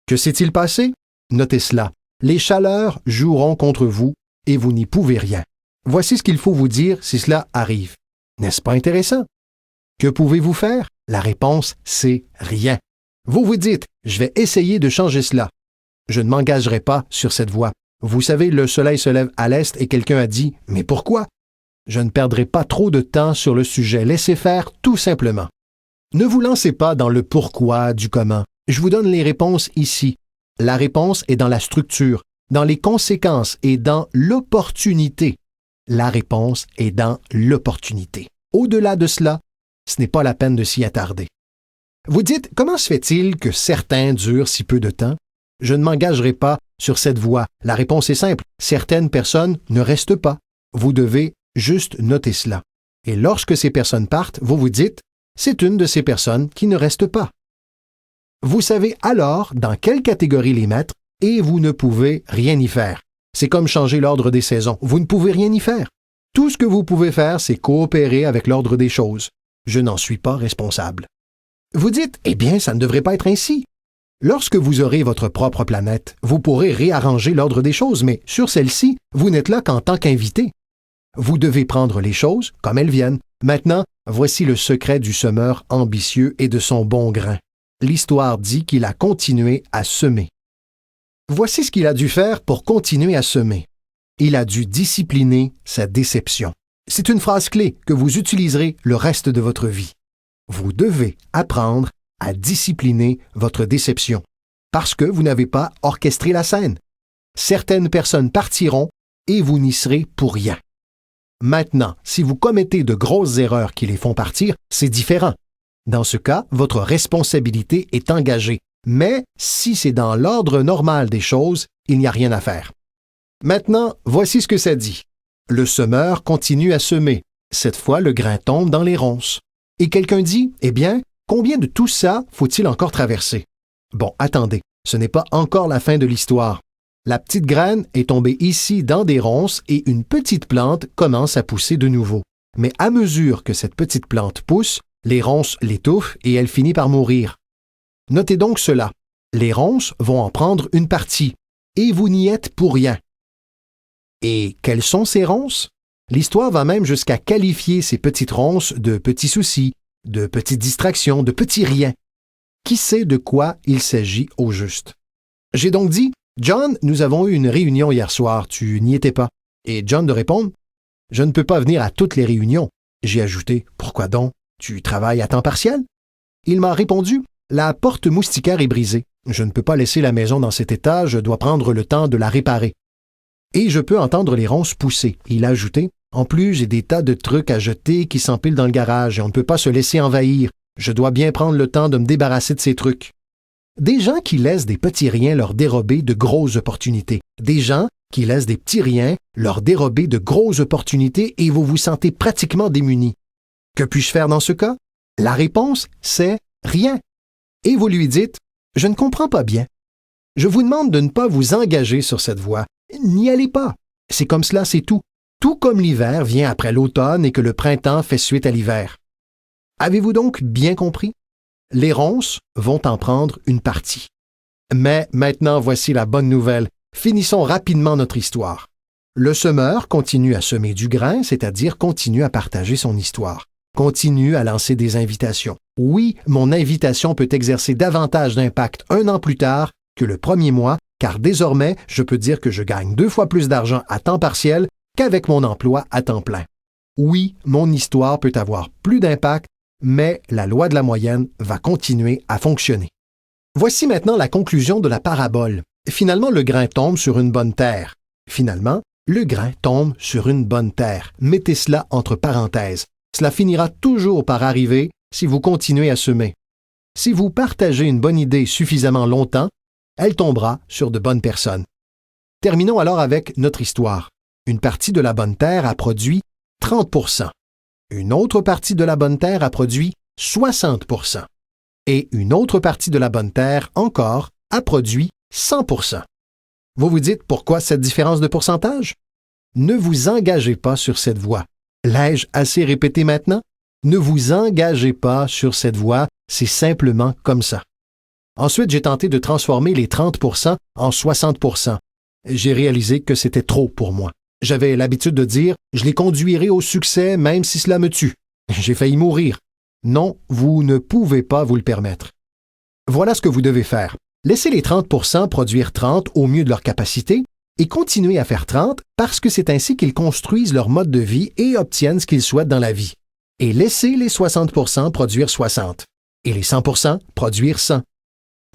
S2: Que s'est-il passé? Notez cela. Les chaleurs joueront contre vous et vous n'y pouvez rien. Voici ce qu'il faut vous dire si cela arrive. N'est-ce pas intéressant? Que pouvez-vous faire? La réponse, c'est rien. Vous vous dites, je vais essayer de changer cela. Je ne m'engagerai pas sur cette voie. Vous savez, le soleil se lève à l'est et quelqu'un a dit « Mais pourquoi ?» Je ne perdrai pas trop de temps sur le sujet. Laissez faire tout simplement. Ne vous lancez pas dans le pourquoi du comment. Je vous donne les réponses ici. La réponse est dans la structure, dans les conséquences et dans l'opportunité. La réponse est dans l'opportunité. Au-delà de cela, ce n'est pas la peine de s'y attarder. Vous dites, comment se fait-il que certains durent si peu de temps? Je ne m'engagerai pas sur cette voie. La réponse est simple. Certaines personnes ne restent pas. Vous devez juste noter cela. Et lorsque ces personnes partent, vous vous dites, c'est une de ces personnes qui ne reste pas. Vous savez alors dans quelle catégorie les mettre et vous ne pouvez rien y faire. C'est comme changer l'ordre des saisons. Vous ne pouvez rien y faire. Tout ce que vous pouvez faire, c'est coopérer avec l'ordre des choses. Je n'en suis pas responsable. Vous dites, eh bien, ça ne devrait pas être ainsi. Lorsque vous aurez votre propre planète, vous pourrez réarranger l'ordre des choses, mais sur celle-ci, vous n'êtes là qu'en tant qu'invité. Vous devez prendre les choses comme elles viennent. Maintenant, voici le secret du semeur ambitieux et de son bon grain. L'histoire dit qu'il a continué à semer. Voici ce qu'il a dû faire pour continuer à semer. Il a dû discipliner sa déception. C'est une phrase clé que vous utiliserez le reste de votre vie. Vous devez apprendre à discipliner votre déception, parce que vous n'avez pas orchestré la scène. Certaines personnes partiront et vous n'y serez pour rien. Maintenant, si vous commettez de grosses erreurs qui les font partir, c'est différent. Dans ce cas, votre responsabilité est engagée. Mais si c'est dans l'ordre normal des choses, il n'y a rien à faire. Maintenant, voici ce que ça dit. Le semeur continue à semer. Cette fois, le grain tombe dans les ronces. Et quelqu'un dit, eh bien, combien de tout ça faut-il encore traverser? Bon, attendez, ce n'est pas encore la fin de l'histoire. La petite graine est tombée ici dans des ronces et une petite plante commence à pousser de nouveau. Mais à mesure que cette petite plante pousse, les ronces l'étouffent et elle finit par mourir. Notez donc cela. Les ronces vont en prendre une partie et vous n'y êtes pour rien. Et quelles sont ces ronces? L'histoire va même jusqu'à qualifier ces petites ronces de petits soucis, de petites distractions, de petits riens. Qui sait de quoi il s'agit au juste? J'ai donc dit, John, nous avons eu une réunion hier soir, tu n'y étais pas. Et John de répondre, je ne peux pas venir à toutes les réunions. J'ai ajouté, pourquoi donc? Tu travailles à temps partiel? Il m'a répondu, la porte moustiquaire est brisée. Je ne peux pas laisser la maison dans cet état, je dois prendre le temps de la réparer. Et je peux entendre les ronces pousser. Il a ajouté, en plus, j'ai des tas de trucs à jeter qui s'empilent dans le garage et on ne peut pas se laisser envahir. Je dois bien prendre le temps de me débarrasser de ces trucs. Des gens qui laissent des petits riens leur dérober de grosses opportunités. Des gens qui laissent des petits riens leur dérober de grosses opportunités et vous vous sentez pratiquement démunis. Que puis-je faire dans ce cas? La réponse, c'est rien. Et vous lui dites, je ne comprends pas bien. Je vous demande de ne pas vous engager sur cette voie. N'y allez pas. C'est comme cela, c'est tout. Tout comme l'hiver vient après l'automne et que le printemps fait suite à l'hiver. Avez-vous donc bien compris? Les ronces vont en prendre une partie. Mais maintenant, voici la bonne nouvelle. Finissons rapidement notre histoire. Le semeur continue à semer du grain, c'est-à-dire continue à partager son histoire. Continue à lancer des invitations. Oui, mon invitation peut exercer davantage d'impact 1 an plus tard que le premier mois, car désormais, je peux dire que je gagne 2 fois plus d'argent à temps partiel qu'avec mon emploi à temps plein. Oui, mon histoire peut avoir plus d'impact, mais la loi de la moyenne va continuer à fonctionner. Voici maintenant la conclusion de la parabole. Finalement, le grain tombe sur une bonne terre. Finalement, le grain tombe sur une bonne terre. Mettez cela entre parenthèses. Cela finira toujours par arriver si vous continuez à semer. Si vous partagez une bonne idée suffisamment longtemps, elle tombera sur de bonnes personnes. Terminons alors avec notre histoire. Une partie de la bonne terre a produit 30%. Une autre partie de la bonne terre a produit 60%. Et une autre partie de la bonne terre, encore, a produit 100%. Vous vous dites pourquoi cette différence de pourcentage? Ne vous engagez pas sur cette voie. L'ai-je assez répété maintenant? Ne vous engagez pas sur cette voie, c'est simplement comme ça. Ensuite, j'ai tenté de transformer les 30% en 60%. J'ai réalisé que c'était trop pour moi. J'avais l'habitude de dire « je les conduirai au succès même si cela me tue ». J'ai failli mourir. Non, vous ne pouvez pas vous le permettre. Voilà ce que vous devez faire. Laissez les 30% produire 30 au mieux de leur capacité et continuez à faire 30 parce que c'est ainsi qu'ils construisent leur mode de vie et obtiennent ce qu'ils souhaitent dans la vie. Et laissez les 60% produire 60 et les 100% produire 100.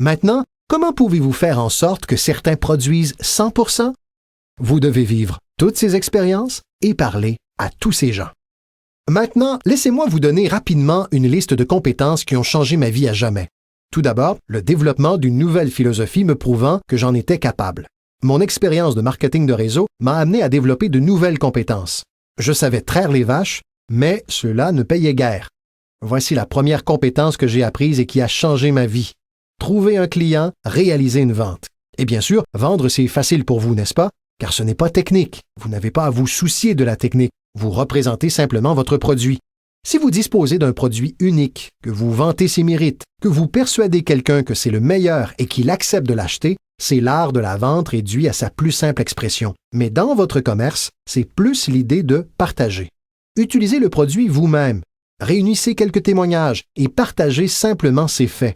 S2: Maintenant, comment pouvez-vous faire en sorte que certains produisent 100%? Vous devez vivre toutes ces expériences et parler à tous ces gens. Maintenant, laissez-moi vous donner rapidement une liste de compétences qui ont changé ma vie à jamais. Tout d'abord, le développement d'une nouvelle philosophie me prouvant que j'en étais capable. Mon expérience de marketing de réseau m'a amené à développer de nouvelles compétences. Je savais traire les vaches, mais cela ne payait guère. Voici la première compétence que j'ai apprise et qui a changé ma vie. Trouver un client, réaliser une vente. Et bien sûr, vendre, c'est facile pour vous, n'est-ce pas? Car ce n'est pas technique. Vous n'avez pas à vous soucier de la technique. Vous représentez simplement votre produit. Si vous disposez d'un produit unique, que vous vantez ses mérites, que vous persuadez quelqu'un que c'est le meilleur et qu'il accepte de l'acheter, c'est l'art de la vente réduit à sa plus simple expression. Mais dans votre commerce, c'est plus l'idée de partager. Utilisez le produit vous-même. Réunissez quelques témoignages et partagez simplement ses faits.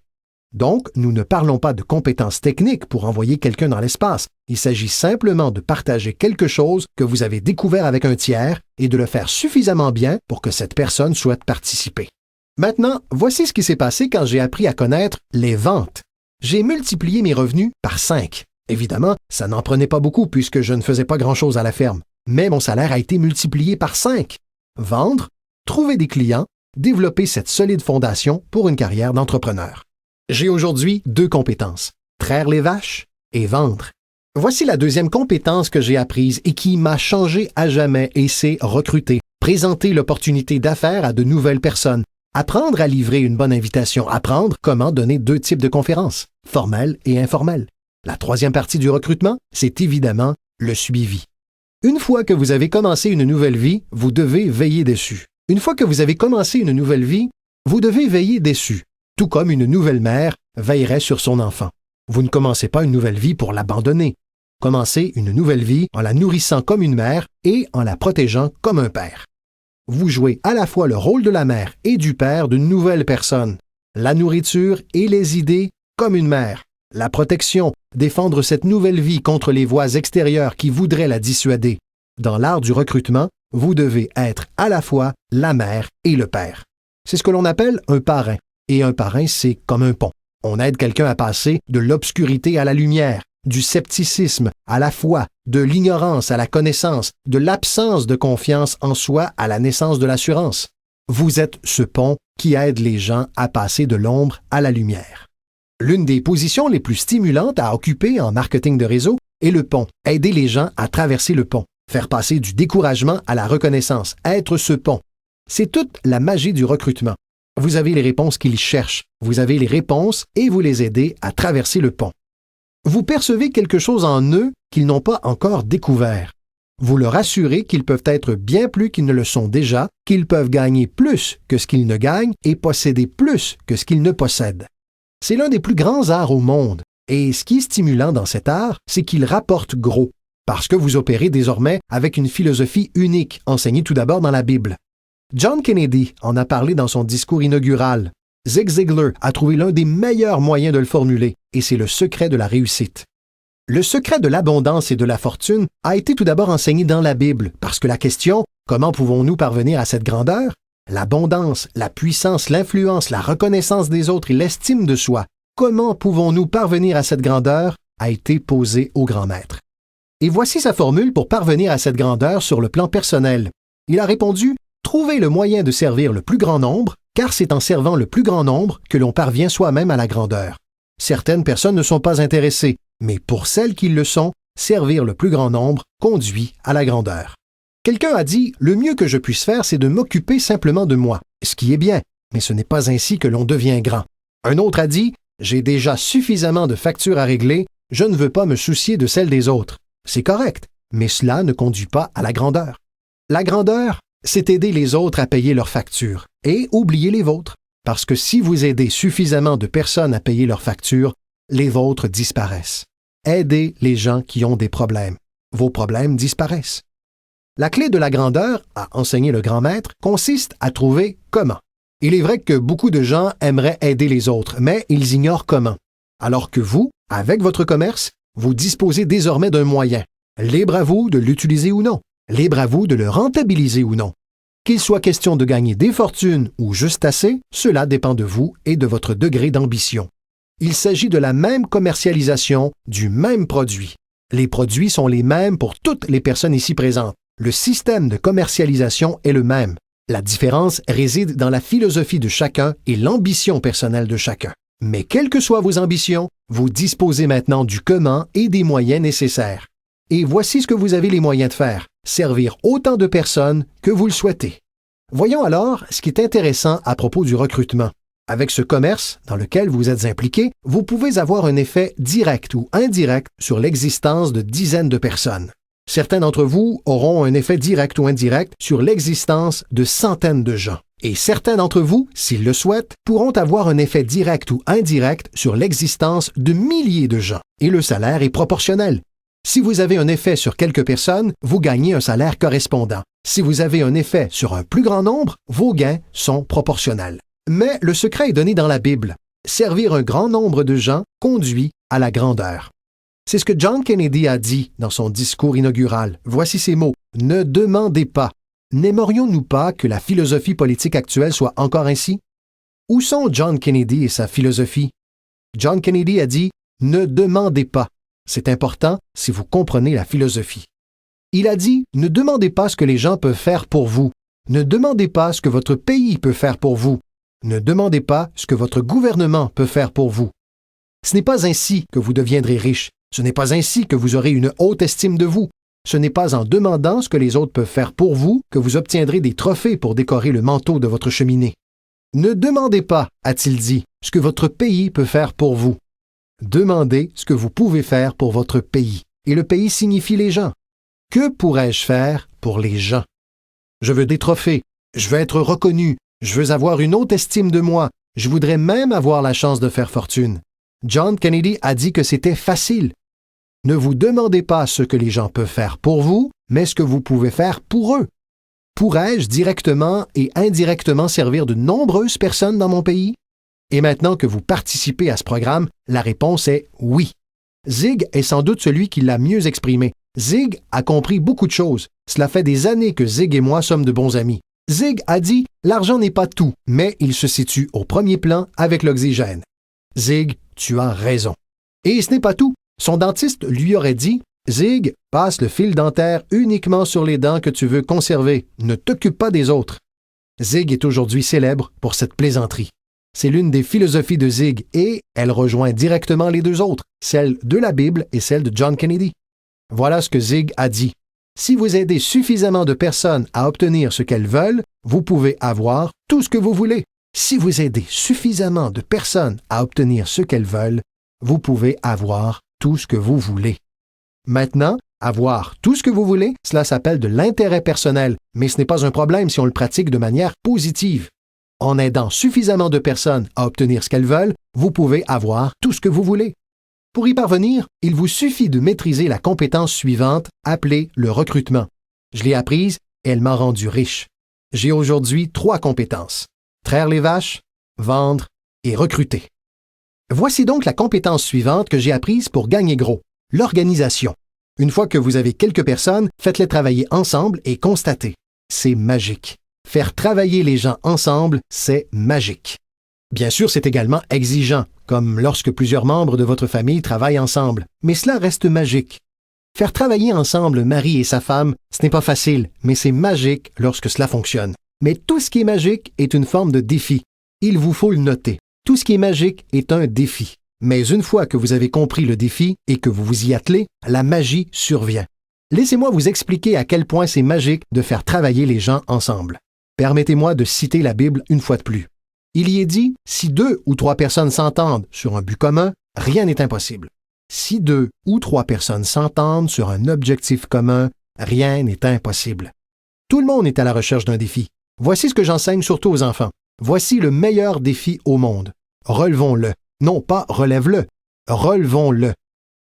S2: Donc, nous ne parlons pas de compétences techniques pour envoyer quelqu'un dans l'espace. Il s'agit simplement de partager quelque chose que vous avez découvert avec un tiers et de le faire suffisamment bien pour que cette personne souhaite participer. Maintenant, voici ce qui s'est passé quand j'ai appris à connaître les ventes. J'ai multiplié mes revenus par 5. Évidemment, ça n'en prenait pas beaucoup puisque je ne faisais pas grand-chose à la ferme. Mais mon salaire a été multiplié par 5. Vendre, trouver des clients, développer cette solide fondation pour une carrière d'entrepreneur. J'ai aujourd'hui 2 compétences, traire les vaches et vendre. Voici la deuxième compétence que j'ai apprise et qui m'a changé à jamais et c'est recruter, présenter l'opportunité d'affaires à de nouvelles personnes, apprendre à livrer une bonne invitation, apprendre comment donner 2 types de conférences, formelles et informelles. La troisième partie du recrutement, c'est évidemment le suivi. Une fois que vous avez commencé une nouvelle vie, vous devez veiller dessus. Une fois que vous avez commencé une nouvelle vie, vous devez veiller dessus. Tout comme une nouvelle mère veillerait sur son enfant. Vous ne commencez pas une nouvelle vie pour l'abandonner. Commencez une nouvelle vie en la nourrissant comme une mère et en la protégeant comme un père. Vous jouez à la fois le rôle de la mère et du père d'une nouvelle personne. La nourriture et les idées comme une mère. La protection, défendre cette nouvelle vie contre les voix extérieures qui voudraient la dissuader. Dans l'art du recrutement, vous devez être à la fois la mère et le père. C'est ce que l'on appelle un parrain. Et un parrain, c'est comme un pont. On aide quelqu'un à passer de l'obscurité à la lumière, du scepticisme à la foi, de l'ignorance à la connaissance, de l'absence de confiance en soi à la naissance de l'assurance. Vous êtes ce pont qui aide les gens à passer de l'ombre à la lumière. L'une des positions les plus stimulantes à occuper en marketing de réseau est le pont. Aider les gens à traverser le pont, faire passer du découragement à la reconnaissance, être ce pont. C'est toute la magie du recrutement. Vous avez les réponses qu'ils cherchent, vous avez les réponses et vous les aidez à traverser le pont. Vous percevez quelque chose en eux qu'ils n'ont pas encore découvert. Vous leur assurez qu'ils peuvent être bien plus qu'ils ne le sont déjà, qu'ils peuvent gagner plus que ce qu'ils ne gagnent et posséder plus que ce qu'ils ne possèdent. C'est l'un des plus grands arts au monde, et ce qui est stimulant dans cet art, c'est qu'il rapporte gros, parce que vous opérez désormais avec une philosophie unique, enseignée tout d'abord dans la Bible. John Kennedy en a parlé dans son discours inaugural. Zig Ziglar a trouvé l'un des meilleurs moyens de le formuler, et c'est le secret de la réussite. Le secret de l'abondance et de la fortune a été tout d'abord enseigné dans la Bible, parce que la question « Comment pouvons-nous parvenir à cette grandeur ?» L'abondance, la puissance, l'influence, la reconnaissance des autres et l'estime de soi. Comment pouvons-nous parvenir à cette grandeur a été posée au grand maître. Et voici sa formule pour parvenir à cette grandeur sur le plan personnel. Il a répondu « Trouvez le moyen de servir le plus grand nombre, car c'est en servant le plus grand nombre que l'on parvient soi-même à la grandeur. Certaines personnes ne sont pas intéressées, mais pour celles qui le sont, servir le plus grand nombre conduit à la grandeur. » Quelqu'un a dit « Le mieux que je puisse faire, c'est de m'occuper simplement de moi. » Ce qui est bien, mais ce n'est pas ainsi que l'on devient grand. Un autre a dit « J'ai déjà suffisamment de factures à régler, je ne veux pas me soucier de celles des autres. » C'est correct, mais cela ne conduit pas à la grandeur. La grandeur, c'est aider les autres à payer leurs factures et oublier les vôtres. Parce que si vous aidez suffisamment de personnes à payer leurs factures, les vôtres disparaissent. Aidez les gens qui ont des problèmes. Vos problèmes disparaissent. La clé de la grandeur, a enseigné le grand maître, consiste à trouver comment. Il est vrai que beaucoup de gens aimeraient aider les autres, mais ils ignorent comment. Alors que vous, avec votre commerce, vous disposez désormais d'un moyen. Libre à vous de l'utiliser ou non. Libre à vous de le rentabiliser ou non. Qu'il soit question de gagner des fortunes ou juste assez, cela dépend de vous et de votre degré d'ambition. Il s'agit de la même commercialisation du même produit. Les produits sont les mêmes pour toutes les personnes ici présentes. Le système de commercialisation est le même. La différence réside dans la philosophie de chacun et l'ambition personnelle de chacun. Mais quelles que soient vos ambitions, vous disposez maintenant du comment et des moyens nécessaires. Et voici ce que vous avez les moyens de faire, servir autant de personnes que vous le souhaitez. Voyons alors ce qui est intéressant à propos du recrutement. Avec ce commerce dans lequel vous êtes impliqué, vous pouvez avoir un effet direct ou indirect sur l'existence de dizaines de personnes. Certains d'entre vous auront un effet direct ou indirect sur l'existence de centaines de gens. Et certains d'entre vous, s'ils le souhaitent, pourront avoir un effet direct ou indirect sur l'existence de milliers de gens. Et le salaire est proportionnel. Si vous avez un effet sur quelques personnes, vous gagnez un salaire correspondant. Si vous avez un effet sur un plus grand nombre, vos gains sont proportionnels. Mais le secret est donné dans la Bible. Servir un grand nombre de gens conduit à la grandeur. C'est ce que John Kennedy a dit dans son discours inaugural. Voici ces mots. « Ne demandez pas. » N'aimerions-nous pas que la philosophie politique actuelle soit encore ainsi? Où sont John Kennedy et sa philosophie? John Kennedy a dit « Ne demandez pas ». C'est important si vous comprenez la philosophie. Il a dit « Ne demandez pas ce que les gens peuvent faire pour vous. Ne demandez pas ce que votre pays peut faire pour vous. Ne demandez pas ce que votre gouvernement peut faire pour vous. Ce n'est pas ainsi que vous deviendrez riche. Ce n'est pas ainsi que vous aurez une haute estime de vous. Ce n'est pas en demandant ce que les autres peuvent faire pour vous que vous obtiendrez des trophées pour décorer le manteau de votre cheminée. Ne demandez pas, a-t-il dit, ce que votre pays peut faire pour vous. Demandez ce que vous pouvez faire pour votre pays. Et le pays signifie les gens. Que pourrais-je faire pour les gens? Je veux des trophées. Je veux être reconnu. Je veux avoir une haute estime de moi. Je voudrais même avoir la chance de faire fortune. John Kennedy a dit que c'était facile. Ne vous demandez pas ce que les gens peuvent faire pour vous, mais ce que vous pouvez faire pour eux. Pourrais-je directement et indirectement servir de nombreuses personnes dans mon pays? Et maintenant que vous participez à ce programme, la réponse est oui. Zig est sans doute celui qui l'a mieux exprimé. Zig a compris beaucoup de choses. Cela fait des années que Zig et moi sommes de bons amis. Zig a dit « L'argent n'est pas tout, mais il se situe au premier plan avec l'oxygène. » Zig, tu as raison. Et ce n'est pas tout. Son dentiste lui aurait dit « Zig, passe le fil dentaire uniquement sur les dents que tu veux conserver. Ne t'occupe pas des autres. » Zig est aujourd'hui célèbre pour cette plaisanterie. C'est l'une des philosophies de Zig et elle rejoint directement les deux autres, celle de la Bible et celle de John Kennedy. Voilà ce que Zig a dit. Si vous aidez suffisamment de personnes à obtenir ce qu'elles veulent, vous pouvez avoir tout ce que vous voulez. Si vous aidez suffisamment de personnes à obtenir ce qu'elles veulent, vous pouvez avoir tout ce que vous voulez. Maintenant, avoir tout ce que vous voulez, cela s'appelle de l'intérêt personnel, mais ce n'est pas un problème si on le pratique de manière positive. En aidant suffisamment de personnes à obtenir ce qu'elles veulent, vous pouvez avoir tout ce que vous voulez. Pour y parvenir, il vous suffit de maîtriser la compétence suivante, appelée le recrutement. Je l'ai apprise et elle m'a rendu riche. J'ai aujourd'hui 3 compétences. Traire les vaches, vendre et recruter. Voici donc la compétence suivante que j'ai apprise pour gagner gros, l'organisation. Une fois que vous avez quelques personnes, faites-les travailler ensemble et constatez. C'est magique. Faire travailler les gens ensemble, c'est magique. Bien sûr, c'est également exigeant, comme lorsque plusieurs membres de votre famille travaillent ensemble, mais cela reste magique. Faire travailler ensemble mari et sa femme, ce n'est pas facile, mais c'est magique lorsque cela fonctionne. Mais tout ce qui est magique est une forme de défi. Il vous faut le noter. Tout ce qui est magique est un défi. Mais une fois que vous avez compris le défi et que vous vous y attelez, la magie survient. Laissez-moi vous expliquer à quel point c'est magique de faire travailler les gens ensemble. Permettez-moi de citer la Bible une fois de plus. Il y est dit, si 2 ou 3 personnes s'entendent sur un but commun, rien n'est impossible. Si 2 ou 3 personnes s'entendent sur un objectif commun, rien n'est impossible. Tout le monde est à la recherche d'un défi. Voici ce que j'enseigne surtout aux enfants. Voici le meilleur défi au monde. Relevons-le. Non pas relève-le. Relevons-le.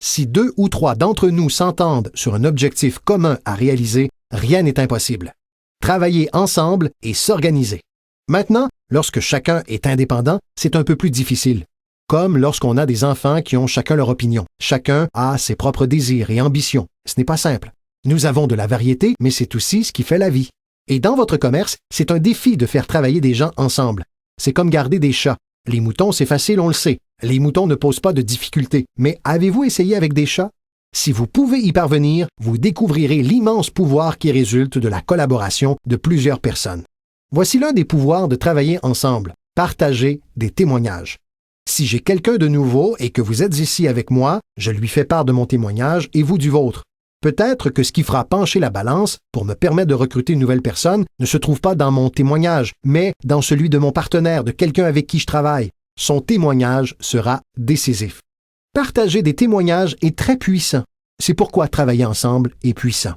S2: Si 2 ou 3 d'entre nous s'entendent sur un objectif commun à réaliser, rien n'est impossible. Travailler ensemble et s'organiser. Maintenant, lorsque chacun est indépendant, c'est un peu plus difficile. Comme lorsqu'on a des enfants qui ont chacun leur opinion. Chacun a ses propres désirs et ambitions. Ce n'est pas simple. Nous avons de la variété, mais c'est aussi ce qui fait la vie. Et dans votre commerce, c'est un défi de faire travailler des gens ensemble. C'est comme garder des chats. Les moutons, c'est facile, on le sait. Les moutons ne posent pas de difficultés. Mais avez-vous essayé avec des chats? Si vous pouvez y parvenir, vous découvrirez l'immense pouvoir qui résulte de la collaboration de plusieurs personnes. Voici l'un des pouvoirs de travailler ensemble. Partager des témoignages. Si j'ai quelqu'un de nouveau et que vous êtes ici avec moi, je lui fais part de mon témoignage et vous du vôtre. Peut-être que ce qui fera pencher la balance pour me permettre de recruter une nouvelle personne ne se trouve pas dans mon témoignage, mais dans celui de mon partenaire, de quelqu'un avec qui je travaille. Son témoignage sera décisif. Partager des témoignages est très puissant. C'est pourquoi travailler ensemble est puissant.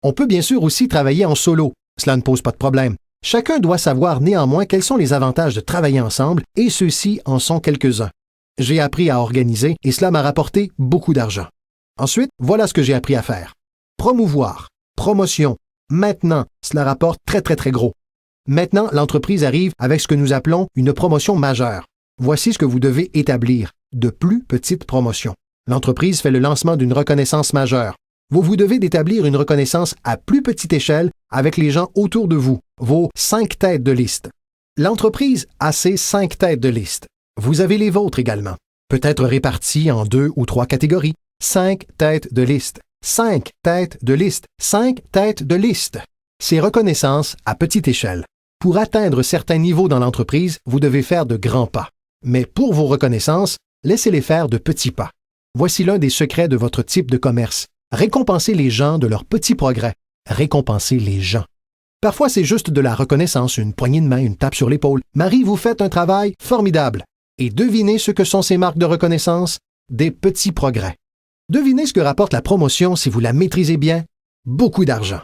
S2: On peut bien sûr aussi travailler en solo. Cela ne pose pas de problème. Chacun doit savoir néanmoins quels sont les avantages de travailler ensemble et ceux-ci en sont quelques-uns. J'ai appris à organiser et cela m'a rapporté beaucoup d'argent. Ensuite, voilà ce que j'ai appris à faire. Promouvoir, promotion. Maintenant, cela rapporte très gros. Maintenant, l'entreprise arrive avec ce que nous appelons une promotion majeure. Voici ce que vous devez établir, de plus petites promotions. L'entreprise fait le lancement d'une reconnaissance majeure. Vous devez d'établir une reconnaissance à plus petite échelle avec les gens autour de vous, vos 5 têtes de liste. L'entreprise a ses 5 têtes de liste. Vous avez les vôtres également, peut-être répartis en 2 ou 3 catégories. 5 têtes de liste, 5 têtes de liste, 5 têtes de liste. C'est reconnaissance à petite échelle. Pour atteindre certains niveaux dans l'entreprise, vous devez faire de grands pas. Mais pour vos reconnaissances, laissez-les faire de petits pas. Voici l'un des secrets de votre type de commerce. Récompensez les gens de leurs petits progrès. Récompensez les gens. Parfois, c'est juste de la reconnaissance, une poignée de main, une tape sur l'épaule. Marie, vous faites un travail formidable. Et devinez ce que sont ces marques de reconnaissance? Des petits progrès. Devinez ce que rapporte la promotion si vous la maîtrisez bien? Beaucoup d'argent.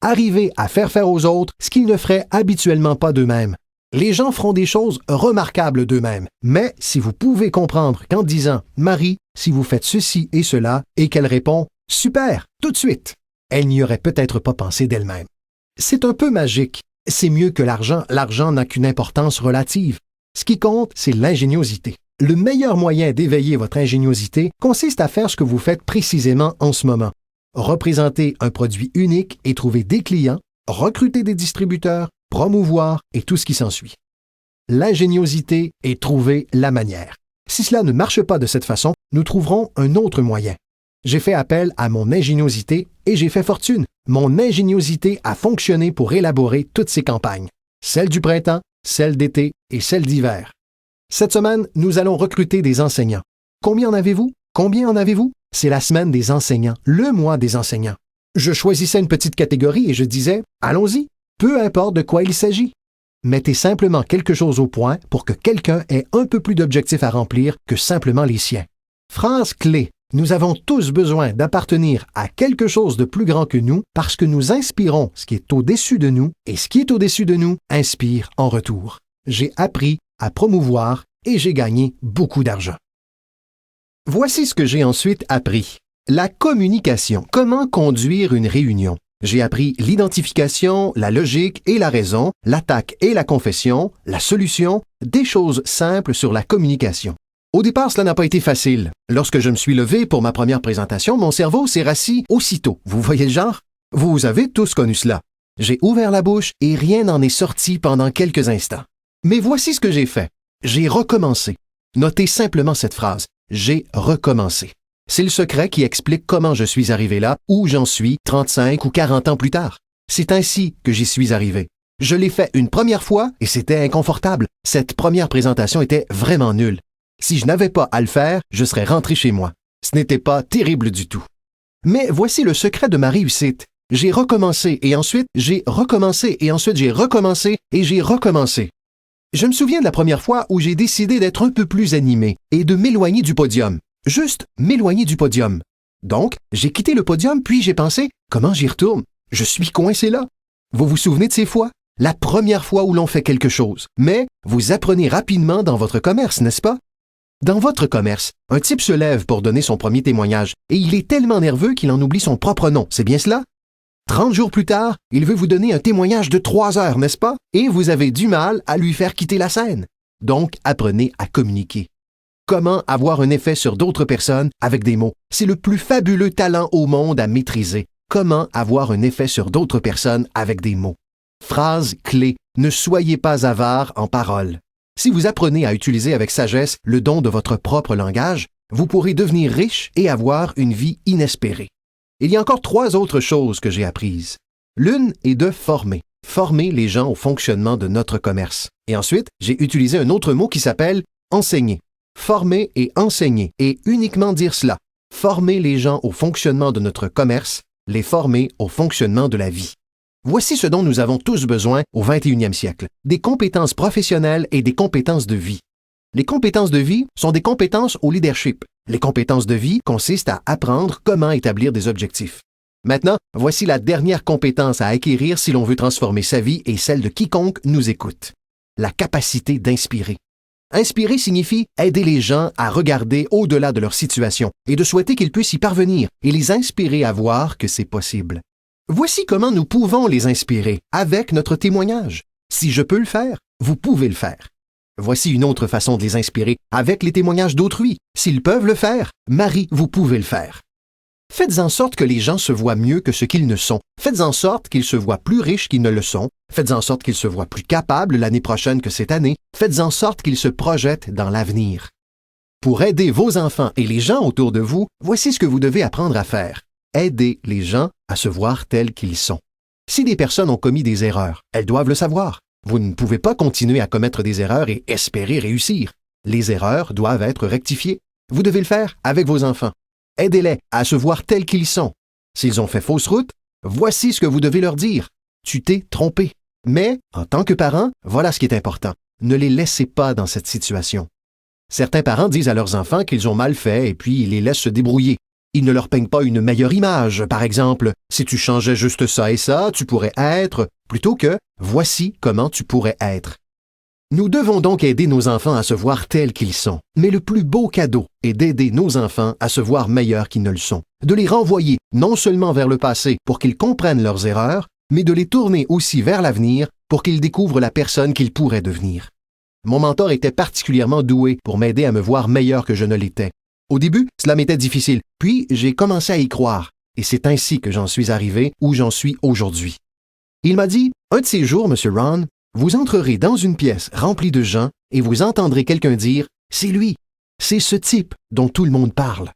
S2: Arrivez à faire aux autres ce qu'ils ne feraient habituellement pas d'eux-mêmes. Les gens feront des choses remarquables d'eux-mêmes. Mais si vous pouvez comprendre qu'en disant « Marie, si vous faites ceci et cela » et qu'elle répond « Super, tout de suite », elle n'y aurait peut-être pas pensé d'elle-même. C'est un peu magique. C'est mieux que l'argent. L'argent n'a qu'une importance relative. Ce qui compte, c'est l'ingéniosité. Le meilleur moyen d'éveiller votre ingéniosité consiste à faire ce que vous faites précisément en ce moment. Représenter un produit unique et trouver des clients, recruter des distributeurs, promouvoir et tout ce qui s'ensuit. L'ingéniosité est trouver la manière. Si cela ne marche pas de cette façon, nous trouverons un autre moyen. J'ai fait appel à mon ingéniosité et j'ai fait fortune. Mon ingéniosité a fonctionné pour élaborer toutes ces campagnes. Celle du printemps, celle d'été et celle d'hiver. Cette semaine, nous allons recruter des enseignants. Combien en avez-vous? Combien en avez-vous? C'est la semaine des enseignants, le mois des enseignants. Je choisissais une petite catégorie et je disais « Allons-y, peu importe de quoi il s'agit. » Mettez simplement quelque chose au point pour que quelqu'un ait un peu plus d'objectifs à remplir que simplement les siens. Phrase clé. Nous avons tous besoin d'appartenir à quelque chose de plus grand que nous parce que nous inspirons ce qui est au-dessus de nous et ce qui est au-dessus de nous inspire en retour. J'ai appris à promouvoir et j'ai gagné beaucoup d'argent. Voici ce que j'ai ensuite appris. La communication. Comment conduire une réunion? J'ai appris l'identification, la logique et la raison, l'attaque et la confession, la solution, des choses simples sur la communication. Au départ, cela n'a pas été facile. Lorsque je me suis levé pour ma première présentation, mon cerveau s'est rassis aussitôt. Vous voyez le genre? Vous avez tous connu cela. J'ai ouvert la bouche et rien n'en est sorti pendant quelques instants. Mais voici ce que j'ai fait. J'ai recommencé. Notez simplement cette phrase. J'ai recommencé. C'est le secret qui explique comment je suis arrivé là, où j'en suis 35 ou 40 ans plus tard. C'est ainsi que j'y suis arrivé. Je l'ai fait une première fois et c'était inconfortable. Cette première présentation était vraiment nulle. Si je n'avais pas à le faire, je serais rentré chez moi. Ce n'était pas terrible du tout. Mais voici le secret de ma réussite. J'ai recommencé et ensuite j'ai recommencé et ensuite j'ai recommencé et j'ai recommencé. Je me souviens de la première fois où j'ai décidé d'être un peu plus animé et de m'éloigner du podium. Juste m'éloigner du podium. Donc, j'ai quitté le podium puis j'ai pensé, comment j'y retourne? Je suis coincé là. Vous vous souvenez de ces fois? La première fois où l'on fait quelque chose. Mais vous apprenez rapidement dans votre commerce, n'est-ce pas? Dans votre commerce, un type se lève pour donner son premier témoignage et il est tellement nerveux qu'il en oublie son propre nom, c'est bien cela? 30 jours plus tard, il veut vous donner un témoignage de 3 heures, n'est-ce pas? Et vous avez du mal à lui faire quitter la scène. Donc, apprenez à communiquer. Comment avoir un effet sur d'autres personnes avec des mots? C'est le plus fabuleux talent au monde à maîtriser. Comment avoir un effet sur d'autres personnes avec des mots? Phrase clé. Ne soyez pas avare en paroles. Si vous apprenez à utiliser avec sagesse le don de votre propre langage, vous pourrez devenir riche et avoir une vie inespérée. Il y a encore 3 autres choses que j'ai apprises. L'une est de former. former les gens au fonctionnement de notre commerce. Et ensuite, j'ai utilisé un autre mot qui s'appelle enseigner. Former et enseigner, et uniquement dire cela. Former les gens au fonctionnement de notre commerce, les former au fonctionnement de la vie. Voici ce dont nous avons tous besoin au 21e siècle. Des compétences professionnelles et des compétences de vie. Les compétences de vie sont des compétences au leadership. Les compétences de vie consistent à apprendre comment établir des objectifs. Maintenant, voici la dernière compétence à acquérir si l'on veut transformer sa vie et celle de quiconque nous écoute. La capacité d'inspirer. Inspirer signifie aider les gens à regarder au-delà de leur situation et de souhaiter qu'ils puissent y parvenir et les inspirer à voir que c'est possible. Voici comment nous pouvons les inspirer avec notre témoignage. Si je peux le faire, vous pouvez le faire. Voici une autre façon de les inspirer avec les témoignages d'autrui. S'ils peuvent le faire, Marie, vous pouvez le faire. Faites en sorte que les gens se voient mieux que ce qu'ils ne sont. Faites en sorte qu'ils se voient plus riches qu'ils ne le sont. Faites en sorte qu'ils se voient plus capables l'année prochaine que cette année. Faites en sorte qu'ils se projettent dans l'avenir. Pour aider vos enfants et les gens autour de vous, voici ce que vous devez apprendre à faire. Aider les gens à se voir tels qu'ils sont. Si des personnes ont commis des erreurs, elles doivent le savoir. Vous ne pouvez pas continuer à commettre des erreurs et espérer réussir. Les erreurs doivent être rectifiées. Vous devez le faire avec vos enfants. Aidez-les à se voir tels qu'ils sont. S'ils ont fait fausse route, voici ce que vous devez leur dire. Tu t'es trompé. Mais, en tant que parent, voilà ce qui est important. Ne les laissez pas dans cette situation. Certains parents disent à leurs enfants qu'ils ont mal fait et puis ils les laissent se débrouiller. Ils ne leur peignent pas une meilleure image. Par exemple, si tu changeais juste ça et ça, tu pourrais être, plutôt que voici comment tu pourrais être. Nous devons donc aider nos enfants à se voir tels qu'ils sont. Mais le plus beau cadeau est d'aider nos enfants à se voir meilleurs qu'ils ne le sont. De les renvoyer non seulement vers le passé pour qu'ils comprennent leurs erreurs, mais de les tourner aussi vers l'avenir pour qu'ils découvrent la personne qu'ils pourraient devenir. Mon mentor était particulièrement doué pour m'aider à me voir meilleur que je ne l'étais. Au début, cela m'était difficile, puis j'ai commencé à y croire, et c'est ainsi que j'en suis arrivé où j'en suis aujourd'hui. Il m'a dit, un de ces jours, M. Ron, vous entrerez dans une pièce remplie de gens et vous entendrez quelqu'un dire « C'est lui, c'est ce type dont tout le monde parle ».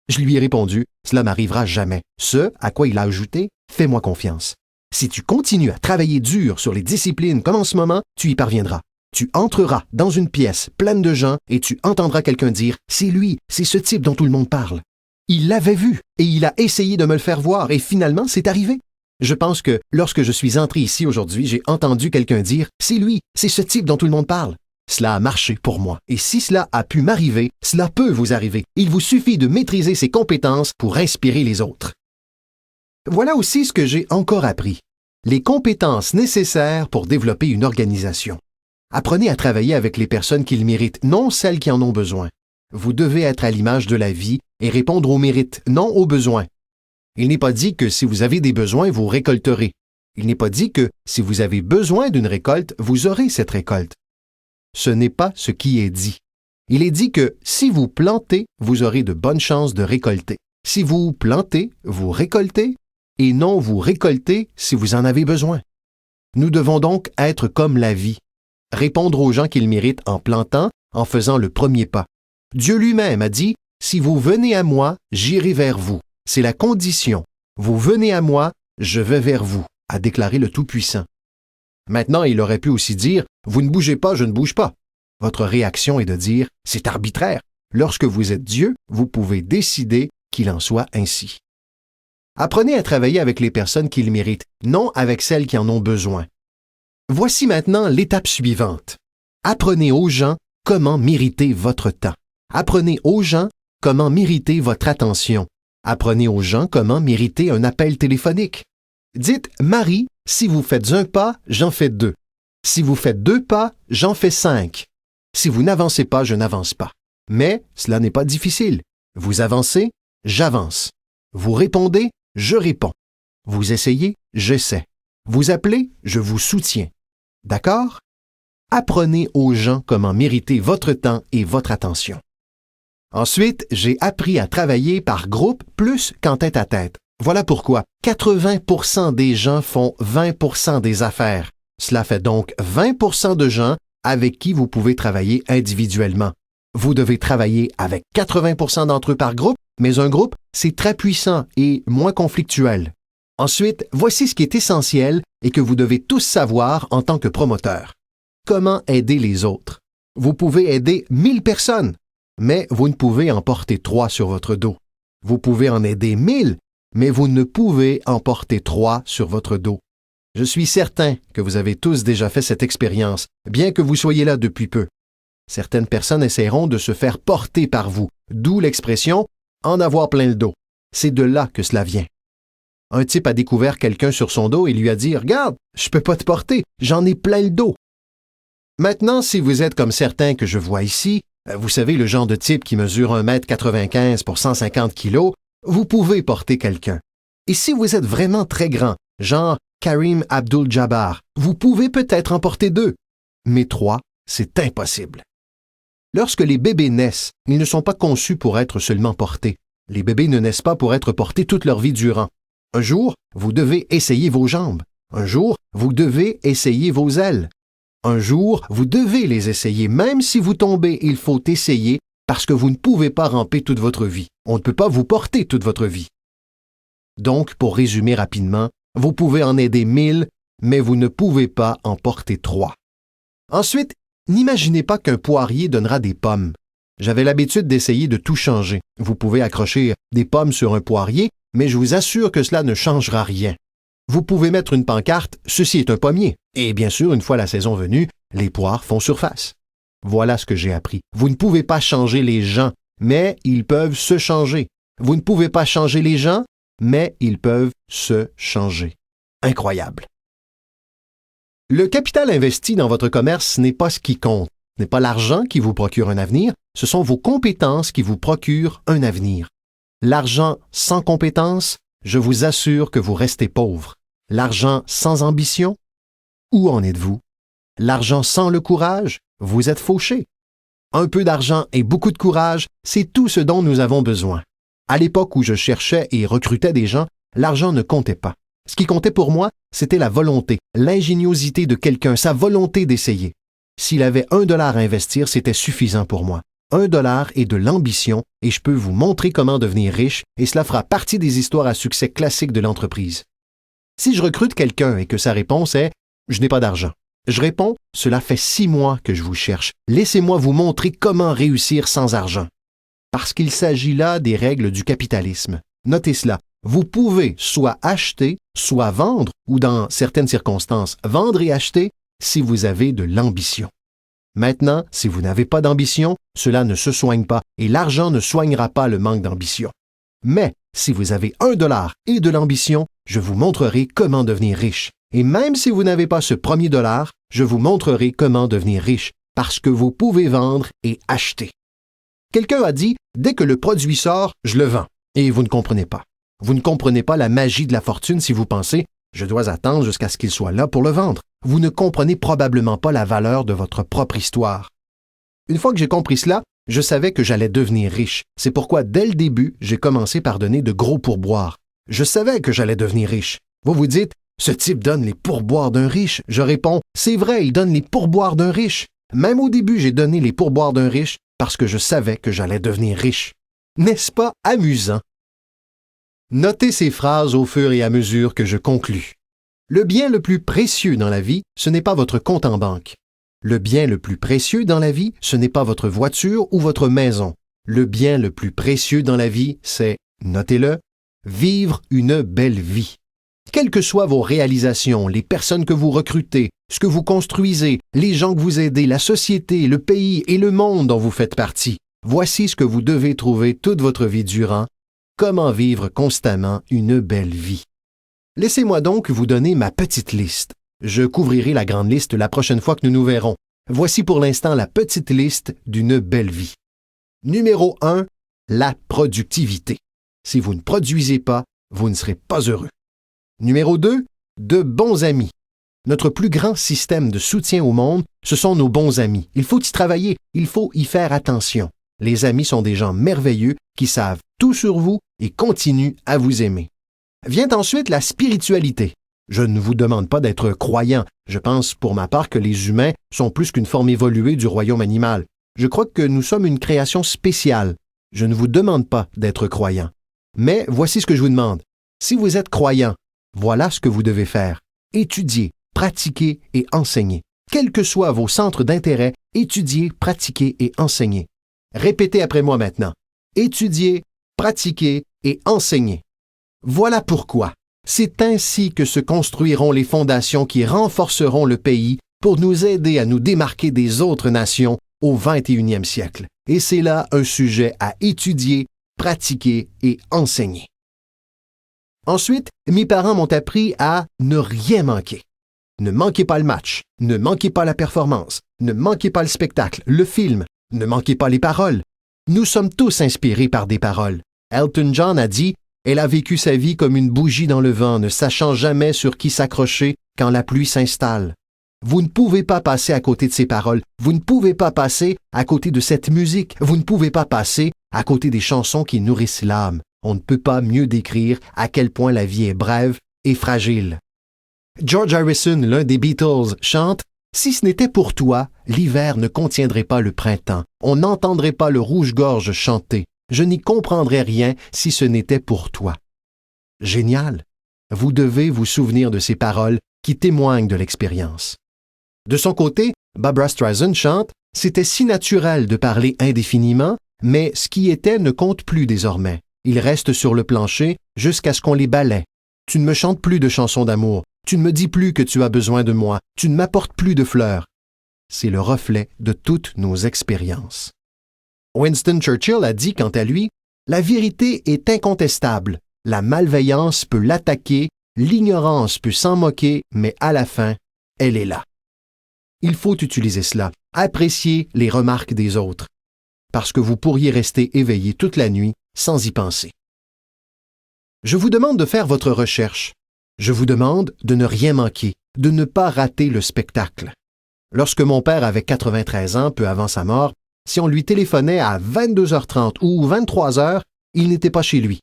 S2: Je lui ai répondu « Cela m'arrivera jamais ». Ce à quoi il a ajouté « Fais-moi confiance. Si tu continues à travailler dur sur les disciplines comme en ce moment, tu y parviendras. Tu entreras dans une pièce pleine de gens et tu entendras quelqu'un dire « C'est lui, c'est ce type dont tout le monde parle ». Il l'avait vu et il a essayé de me le faire voir et finalement c'est arrivé. Je pense que lorsque je suis entré ici aujourd'hui, j'ai entendu quelqu'un dire « C'est lui, c'est ce type dont tout le monde parle ». Cela a marché pour moi. Et si cela a pu m'arriver, cela peut vous arriver. Il vous suffit de maîtriser ces compétences pour inspirer les autres. Voilà aussi ce que j'ai encore appris. Les compétences nécessaires pour développer une organisation. Apprenez à travailler avec les personnes qui le méritent, non celles qui en ont besoin. Vous devez être à l'image de la vie et répondre aux mérites, non aux besoins. Il n'est pas dit que si vous avez des besoins, vous récolterez. Il n'est pas dit que si vous avez besoin d'une récolte, vous aurez cette récolte. Ce n'est pas ce qui est dit. Il est dit que si vous plantez, vous aurez de bonnes chances de récolter. Si vous plantez, vous récoltez, et non vous récoltez si vous en avez besoin. Nous devons donc être comme la vie. Répondre aux gens qu'ils méritent en plantant, en faisant le premier pas. Dieu lui-même a dit « Si vous venez à moi, j'irai vers vous ». C'est la condition. Vous venez à moi, je vais vers vous, a déclaré le Tout-Puissant. Maintenant, il aurait pu aussi dire « Vous ne bougez pas, je ne bouge pas ». Votre réaction est de dire « C'est arbitraire ». Lorsque vous êtes Dieu, vous pouvez décider qu'il en soit ainsi. Apprenez à travailler avec les personnes qui le méritent, non avec celles qui en ont besoin. Voici maintenant l'étape suivante. Apprenez aux gens comment mériter votre temps. Apprenez aux gens comment mériter votre attention. Apprenez aux gens comment mériter un appel téléphonique. Dites « Marie, si vous faites un pas, j'en fais deux. Si vous faites 2 pas, j'en fais 5. Si vous n'avancez pas, je n'avance pas. » Mais cela n'est pas difficile. Vous avancez, j'avance. Vous répondez, je réponds. Vous essayez, j'essaie. Vous appelez, je vous soutiens. D'accord? Apprenez aux gens comment mériter votre temps et votre attention. Ensuite, j'ai appris à travailler par groupe plus qu'en tête-à-tête. Voilà pourquoi 80% des gens font 20% des affaires. Cela fait donc 20% de gens avec qui vous pouvez travailler individuellement. Vous devez travailler avec 80% d'entre eux par groupe, mais un groupe, c'est très puissant et moins conflictuel. Ensuite, voici ce qui est essentiel et que vous devez tous savoir en tant que promoteur. Comment aider les autres? Vous pouvez aider 1000 personnes, mais vous ne pouvez en porter 3 sur votre dos. Vous pouvez en aider 1000, mais vous ne pouvez en porter 3 sur votre dos. Je suis certain que vous avez tous déjà fait cette expérience, bien que vous soyez là depuis peu. Certaines personnes essaieront de se faire porter par vous, d'où l'expression « en avoir plein le dos ». C'est de là que cela vient. Un type a découvert quelqu'un sur son dos et lui a dit « Regarde, je peux pas te porter, j'en ai plein le dos ». Maintenant, si vous êtes comme certains que je vois ici, vous savez le genre de type qui mesure 1,95 m pour 150 kg, vous pouvez porter quelqu'un. Et si vous êtes vraiment très grand, genre Karim Abdul-Jabbar, vous pouvez peut-être en porter 2. Mais 3, c'est impossible. Lorsque les bébés naissent, ils ne sont pas conçus pour être seulement portés. Les bébés ne naissent pas pour être portés toute leur vie durant. Un jour, vous devez essayer vos jambes. Un jour, vous devez essayer vos ailes. Un jour, vous devez les essayer. Même si vous tombez, il faut essayer parce que vous ne pouvez pas ramper toute votre vie. On ne peut pas vous porter toute votre vie. Donc, pour résumer rapidement, vous pouvez en aider 1000, mais vous ne pouvez pas en porter 3. Ensuite, n'imaginez pas qu'un poirier donnera des pommes. J'avais l'habitude d'essayer de tout changer. Vous pouvez accrocher des pommes sur un poirier, mais je vous assure que cela ne changera rien. Vous pouvez mettre une pancarte « Ceci est un pommier ». Et bien sûr, une fois la saison venue, les poires font surface. Voilà ce que j'ai appris. Vous ne pouvez pas changer les gens, mais ils peuvent se changer. Vous ne pouvez pas changer les gens, mais ils peuvent se changer. Incroyable. Le capital investi dans votre commerce n'est pas ce qui compte. Ce n'est pas l'argent qui vous procure un avenir, ce sont vos compétences qui vous procurent un avenir. L'argent sans compétences, je vous assure que vous restez pauvre. L'argent sans ambition, où en êtes-vous? L'argent sans le courage, vous êtes fauché. Un peu d'argent et beaucoup de courage, c'est tout ce dont nous avons besoin. À l'époque où je cherchais et recrutais des gens, l'argent ne comptait pas. Ce qui comptait pour moi, c'était la volonté, l'ingéniosité de quelqu'un, sa volonté d'essayer. S'il avait $1 à investir, c'était suffisant pour moi. $1 et de l'ambition, et je peux vous montrer comment devenir riche, et cela fera partie des histoires à succès classiques de l'entreprise. Si je recrute quelqu'un et que sa réponse est « Je n'ai pas d'argent », je réponds « Cela fait 6 mois que je vous cherche. Laissez-moi vous montrer comment réussir sans argent. » Parce qu'il s'agit là des règles du capitalisme. Notez cela. Vous pouvez soit acheter, soit vendre, ou dans certaines circonstances, vendre et acheter si vous avez de l'ambition. Maintenant, si vous n'avez pas d'ambition, cela ne se soigne pas et l'argent ne soignera pas le manque d'ambition. Mais si vous avez $1 et de l'ambition, je vous montrerai comment devenir riche. Et même si vous n'avez pas ce premier $, je vous montrerai comment devenir riche, parce que vous pouvez vendre et acheter. Quelqu'un a dit « Dès que le produit sort, je le vends ». Et vous ne comprenez pas. Vous ne comprenez pas la magie de la fortune si vous pensez « Je dois attendre jusqu'à ce qu'il soit là pour le vendre ». Vous ne comprenez probablement pas la valeur de votre propre histoire. Une fois que j'ai compris cela, je savais que j'allais devenir riche. C'est pourquoi, dès le début, j'ai commencé par donner de gros pourboires. Je savais que j'allais devenir riche. Vous vous dites « Ce type donne les pourboires d'un riche ». Je réponds « C'est vrai, il donne les pourboires d'un riche ». Même au début, j'ai donné les pourboires d'un riche parce que je savais que j'allais devenir riche. N'est-ce pas amusant? Notez ces phrases au fur et à mesure que je conclus. Le bien le plus précieux dans la vie, ce n'est pas votre compte en banque. Le bien le plus précieux dans la vie, ce n'est pas votre voiture ou votre maison. Le bien le plus précieux dans la vie, c'est, notez-le, vivre une belle vie. Quelles que soient vos réalisations, les personnes que vous recrutez, ce que vous construisez, les gens que vous aidez, la société, le pays et le monde dont vous faites partie, voici ce que vous devez trouver toute votre vie durant. Comment vivre constamment une belle vie. Laissez-moi donc vous donner ma petite liste. Je couvrirai la grande liste la prochaine fois que nous nous verrons. Voici pour l'instant la petite liste d'une belle vie. Numéro 1, la productivité. Si vous ne produisez pas, vous ne serez pas heureux. Numéro 2, de bons amis. Notre plus grand système de soutien au monde, ce sont nos bons amis. Il faut y travailler, il faut y faire attention. Les amis sont des gens merveilleux qui savent tout sur vous et continuent à vous aimer. Vient ensuite la spiritualité. Je ne vous demande pas d'être croyant. Je pense pour ma part que les humains sont plus qu'une forme évoluée du royaume animal. Je crois que nous sommes une création spéciale. Je ne vous demande pas d'être croyant. Mais voici ce que je vous demande. Si vous êtes croyant, Voilà ce que vous devez faire. Étudier, pratiquer et enseigner. Quels que soient vos centres d'intérêt, étudier, pratiquer et enseigner. Répétez après moi maintenant. Étudier, pratiquer et enseigner. Voilà pourquoi. C'est ainsi que se construiront les fondations qui renforceront le pays pour nous aider à nous démarquer des autres nations au 21e siècle. Et c'est là un sujet à étudier, pratiquer et enseigner. Ensuite, mes parents m'ont appris à ne rien manquer. Ne manquez pas le match, ne manquez pas la performance, ne manquez pas le spectacle, le film, ne manquez pas les paroles. Nous sommes tous inspirés par des paroles. Elton John a dit « Elle a vécu sa vie comme une bougie dans le vent, ne sachant jamais sur qui s'accrocher quand la pluie s'installe. » Vous ne pouvez pas passer à côté de ces paroles, vous ne pouvez pas passer à côté de cette musique, vous ne pouvez pas passer à côté des chansons qui nourrissent l'âme. On ne peut pas mieux décrire à quel point la vie est brève et fragile. George Harrison, l'un des Beatles, chante « Si ce n'était pour toi, l'hiver ne contiendrait pas le printemps. On n'entendrait pas le rouge-gorge chanter. Je n'y comprendrais rien si ce n'était pour toi. » Génial! Vous devez vous souvenir de ces paroles qui témoignent de l'expérience. De son côté, Barbra Streisand chante « C'était si naturel de parler indéfiniment, mais ce qui était ne compte plus désormais. Ils restent sur le plancher jusqu'à ce qu'on les balaie. Tu ne me chantes plus de chansons d'amour. Tu ne me dis plus que tu as besoin de moi. Tu ne m'apportes plus de fleurs. » C'est le reflet de toutes nos expériences. Winston Churchill a dit, quant à lui, « La vérité est incontestable. La malveillance peut l'attaquer, l'ignorance peut s'en moquer, mais à la fin, elle est là. » Il faut utiliser cela, apprécier les remarques des autres, parce que vous pourriez rester éveillé toute la nuit sans y penser. Je vous demande de faire votre recherche. Je vous demande de ne rien manquer, de ne pas rater le spectacle. Lorsque mon père avait 93 ans, peu avant sa mort, si on lui téléphonait à 22h30 ou 23h, il n'était pas chez lui.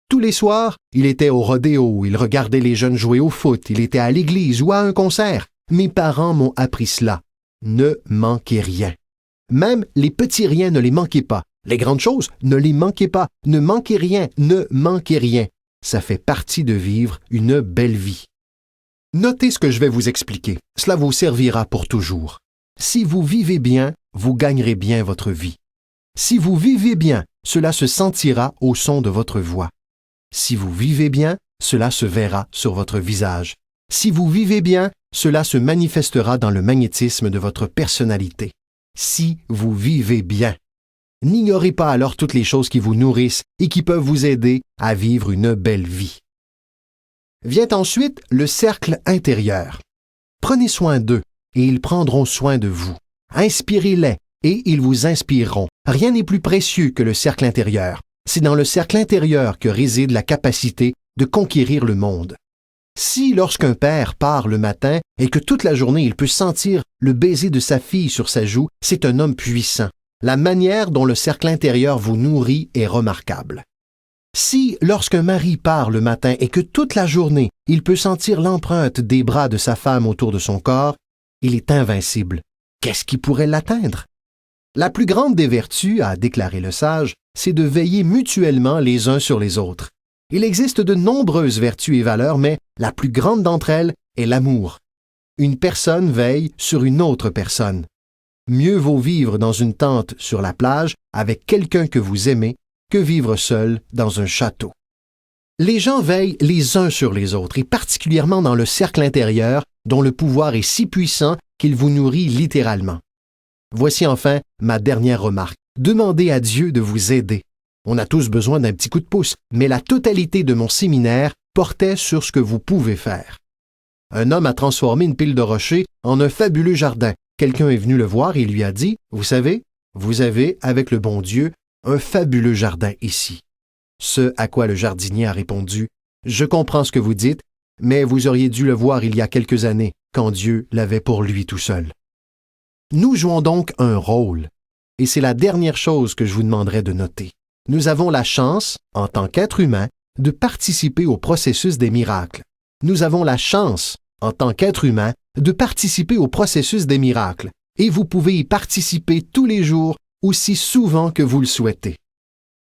S2: Tous les soirs, il était au rodéo, il regardait les jeunes jouer au foot, il était à l'église ou à un concert. Mes parents m'ont appris cela. Ne manquez rien. Même les petits riens ne les manquez pas. Les grandes choses, ne les manquez pas. Ne manquez rien, ne manquez rien. Ça fait partie de vivre une belle vie. Notez ce que je vais vous expliquer. Cela vous servira pour toujours. Si vous vivez bien, vous gagnerez bien votre vie. Si vous vivez bien, cela se sentira au son de votre voix. Si vous vivez bien, cela se verra sur votre visage. Si vous vivez bien, cela se manifestera dans le magnétisme de votre personnalité. Si vous vivez bien. N'ignorez pas alors toutes les choses qui vous nourrissent et qui peuvent vous aider à vivre une belle vie. Vient ensuite le cercle intérieur. Prenez soin d'eux et ils prendront soin de vous. Inspirez-les et ils vous inspireront. Rien n'est plus précieux que le cercle intérieur. C'est dans le cercle intérieur que réside la capacité de conquérir le monde. Si, lorsqu'un père part le matin et que toute la journée il peut sentir le baiser de sa fille sur sa joue, c'est un homme puissant. La manière dont le cercle intérieur vous nourrit est remarquable. Si, lorsqu'un mari part le matin et que toute la journée il peut sentir l'empreinte des bras de sa femme autour de son corps, il est invincible. Qu'est-ce qui pourrait l'atteindre? La plus grande des vertus, a déclaré le sage, c'est de veiller mutuellement les uns sur les autres. Il existe de nombreuses vertus et valeurs, mais la plus grande d'entre elles est l'amour. Une personne veille sur une autre personne. Mieux vaut vivre dans une tente sur la plage avec quelqu'un que vous aimez que vivre seul dans un château. Les gens veillent les uns sur les autres, et particulièrement dans le cercle intérieur, dont le pouvoir est si puissant qu'il vous nourrit littéralement. Voici enfin ma dernière remarque. Demandez à Dieu de vous aider. On a tous besoin d'un petit coup de pouce, mais la totalité de mon séminaire portait sur ce que vous pouvez faire. Un homme a transformé une pile de rochers en un fabuleux jardin. Quelqu'un est venu le voir et lui a dit « Vous savez, vous avez, avec le bon Dieu, un fabuleux jardin ici. » Ce à quoi le jardinier a répondu « Je comprends ce que vous dites, mais vous auriez dû le voir il y a quelques années, quand Dieu l'avait pour lui tout seul. » Nous jouons donc un rôle, et c'est la dernière chose que je vous demanderai de noter. Nous avons la chance, en tant qu'être humain, de participer au processus des miracles. Nous avons la chance, en tant qu'être humain, de participer au processus des miracles, et vous pouvez y participer tous les jours, aussi souvent que vous le souhaitez.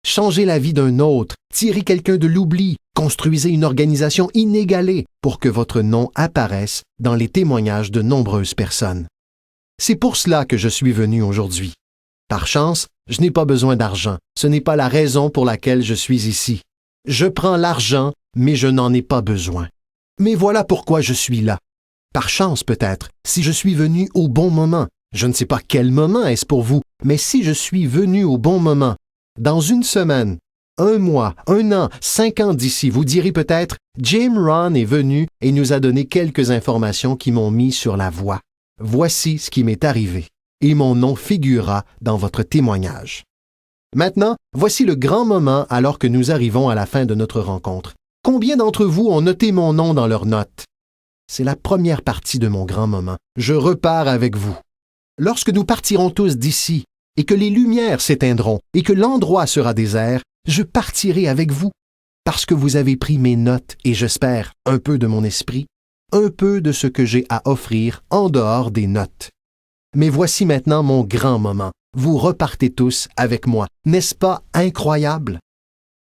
S2: changez la vie d'un autre, tirez quelqu'un de l'oubli, construisez une organisation inégalée pour que votre nom apparaisse dans les témoignages de nombreuses personnes. C'est pour cela que je suis venu aujourd'hui. Par chance, je n'ai pas besoin d'argent. Ce n'est pas la raison pour laquelle je suis ici. Je prends l'argent, mais je n'en ai pas besoin. Mais voilà pourquoi je suis là. Par chance peut-être, si je suis venu au bon moment. Je ne sais pas quel moment est-ce pour vous, mais si je suis venu au bon moment, dans une semaine, 1 mois, 1 an, 5 ans d'ici, vous direz peut-être « Jim Rohn est venu et nous a donné quelques informations qui m'ont mis sur la voie. Voici ce qui m'est arrivé. » Et mon nom figurera dans votre témoignage. Maintenant, voici le grand moment alors que nous arrivons à la fin de notre rencontre. Combien d'entre vous ont noté mon nom dans leurs notes? C'est la première partie de mon grand moment. Je repars avec vous. Lorsque nous partirons tous d'ici, et que les lumières s'éteindront, et que l'endroit sera désert, je partirai avec vous, parce que vous avez pris mes notes et j'espère un peu de mon esprit, un peu de ce que j'ai à offrir en dehors des notes. Mais voici maintenant mon grand moment. Vous repartez tous avec moi. N'est-ce pas incroyable?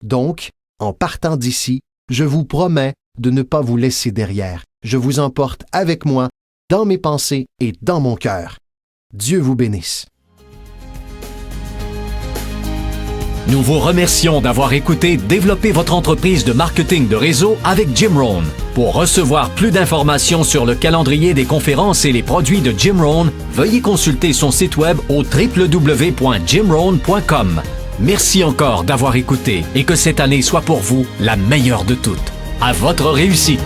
S2: Donc, en partant d'ici, je vous promets de ne pas vous laisser derrière. Je vous emporte avec moi, dans mes pensées et dans mon cœur. Dieu vous bénisse.
S1: Nous vous remercions d'avoir écouté Développer votre entreprise de marketing de réseau avec Jim Rohn. Pour recevoir plus d'informations sur le calendrier des conférences et les produits de Jim Rohn, veuillez consulter son site web au www.jimrohn.com. Merci encore d'avoir écouté et que cette année soit pour vous la meilleure de toutes. À votre réussite!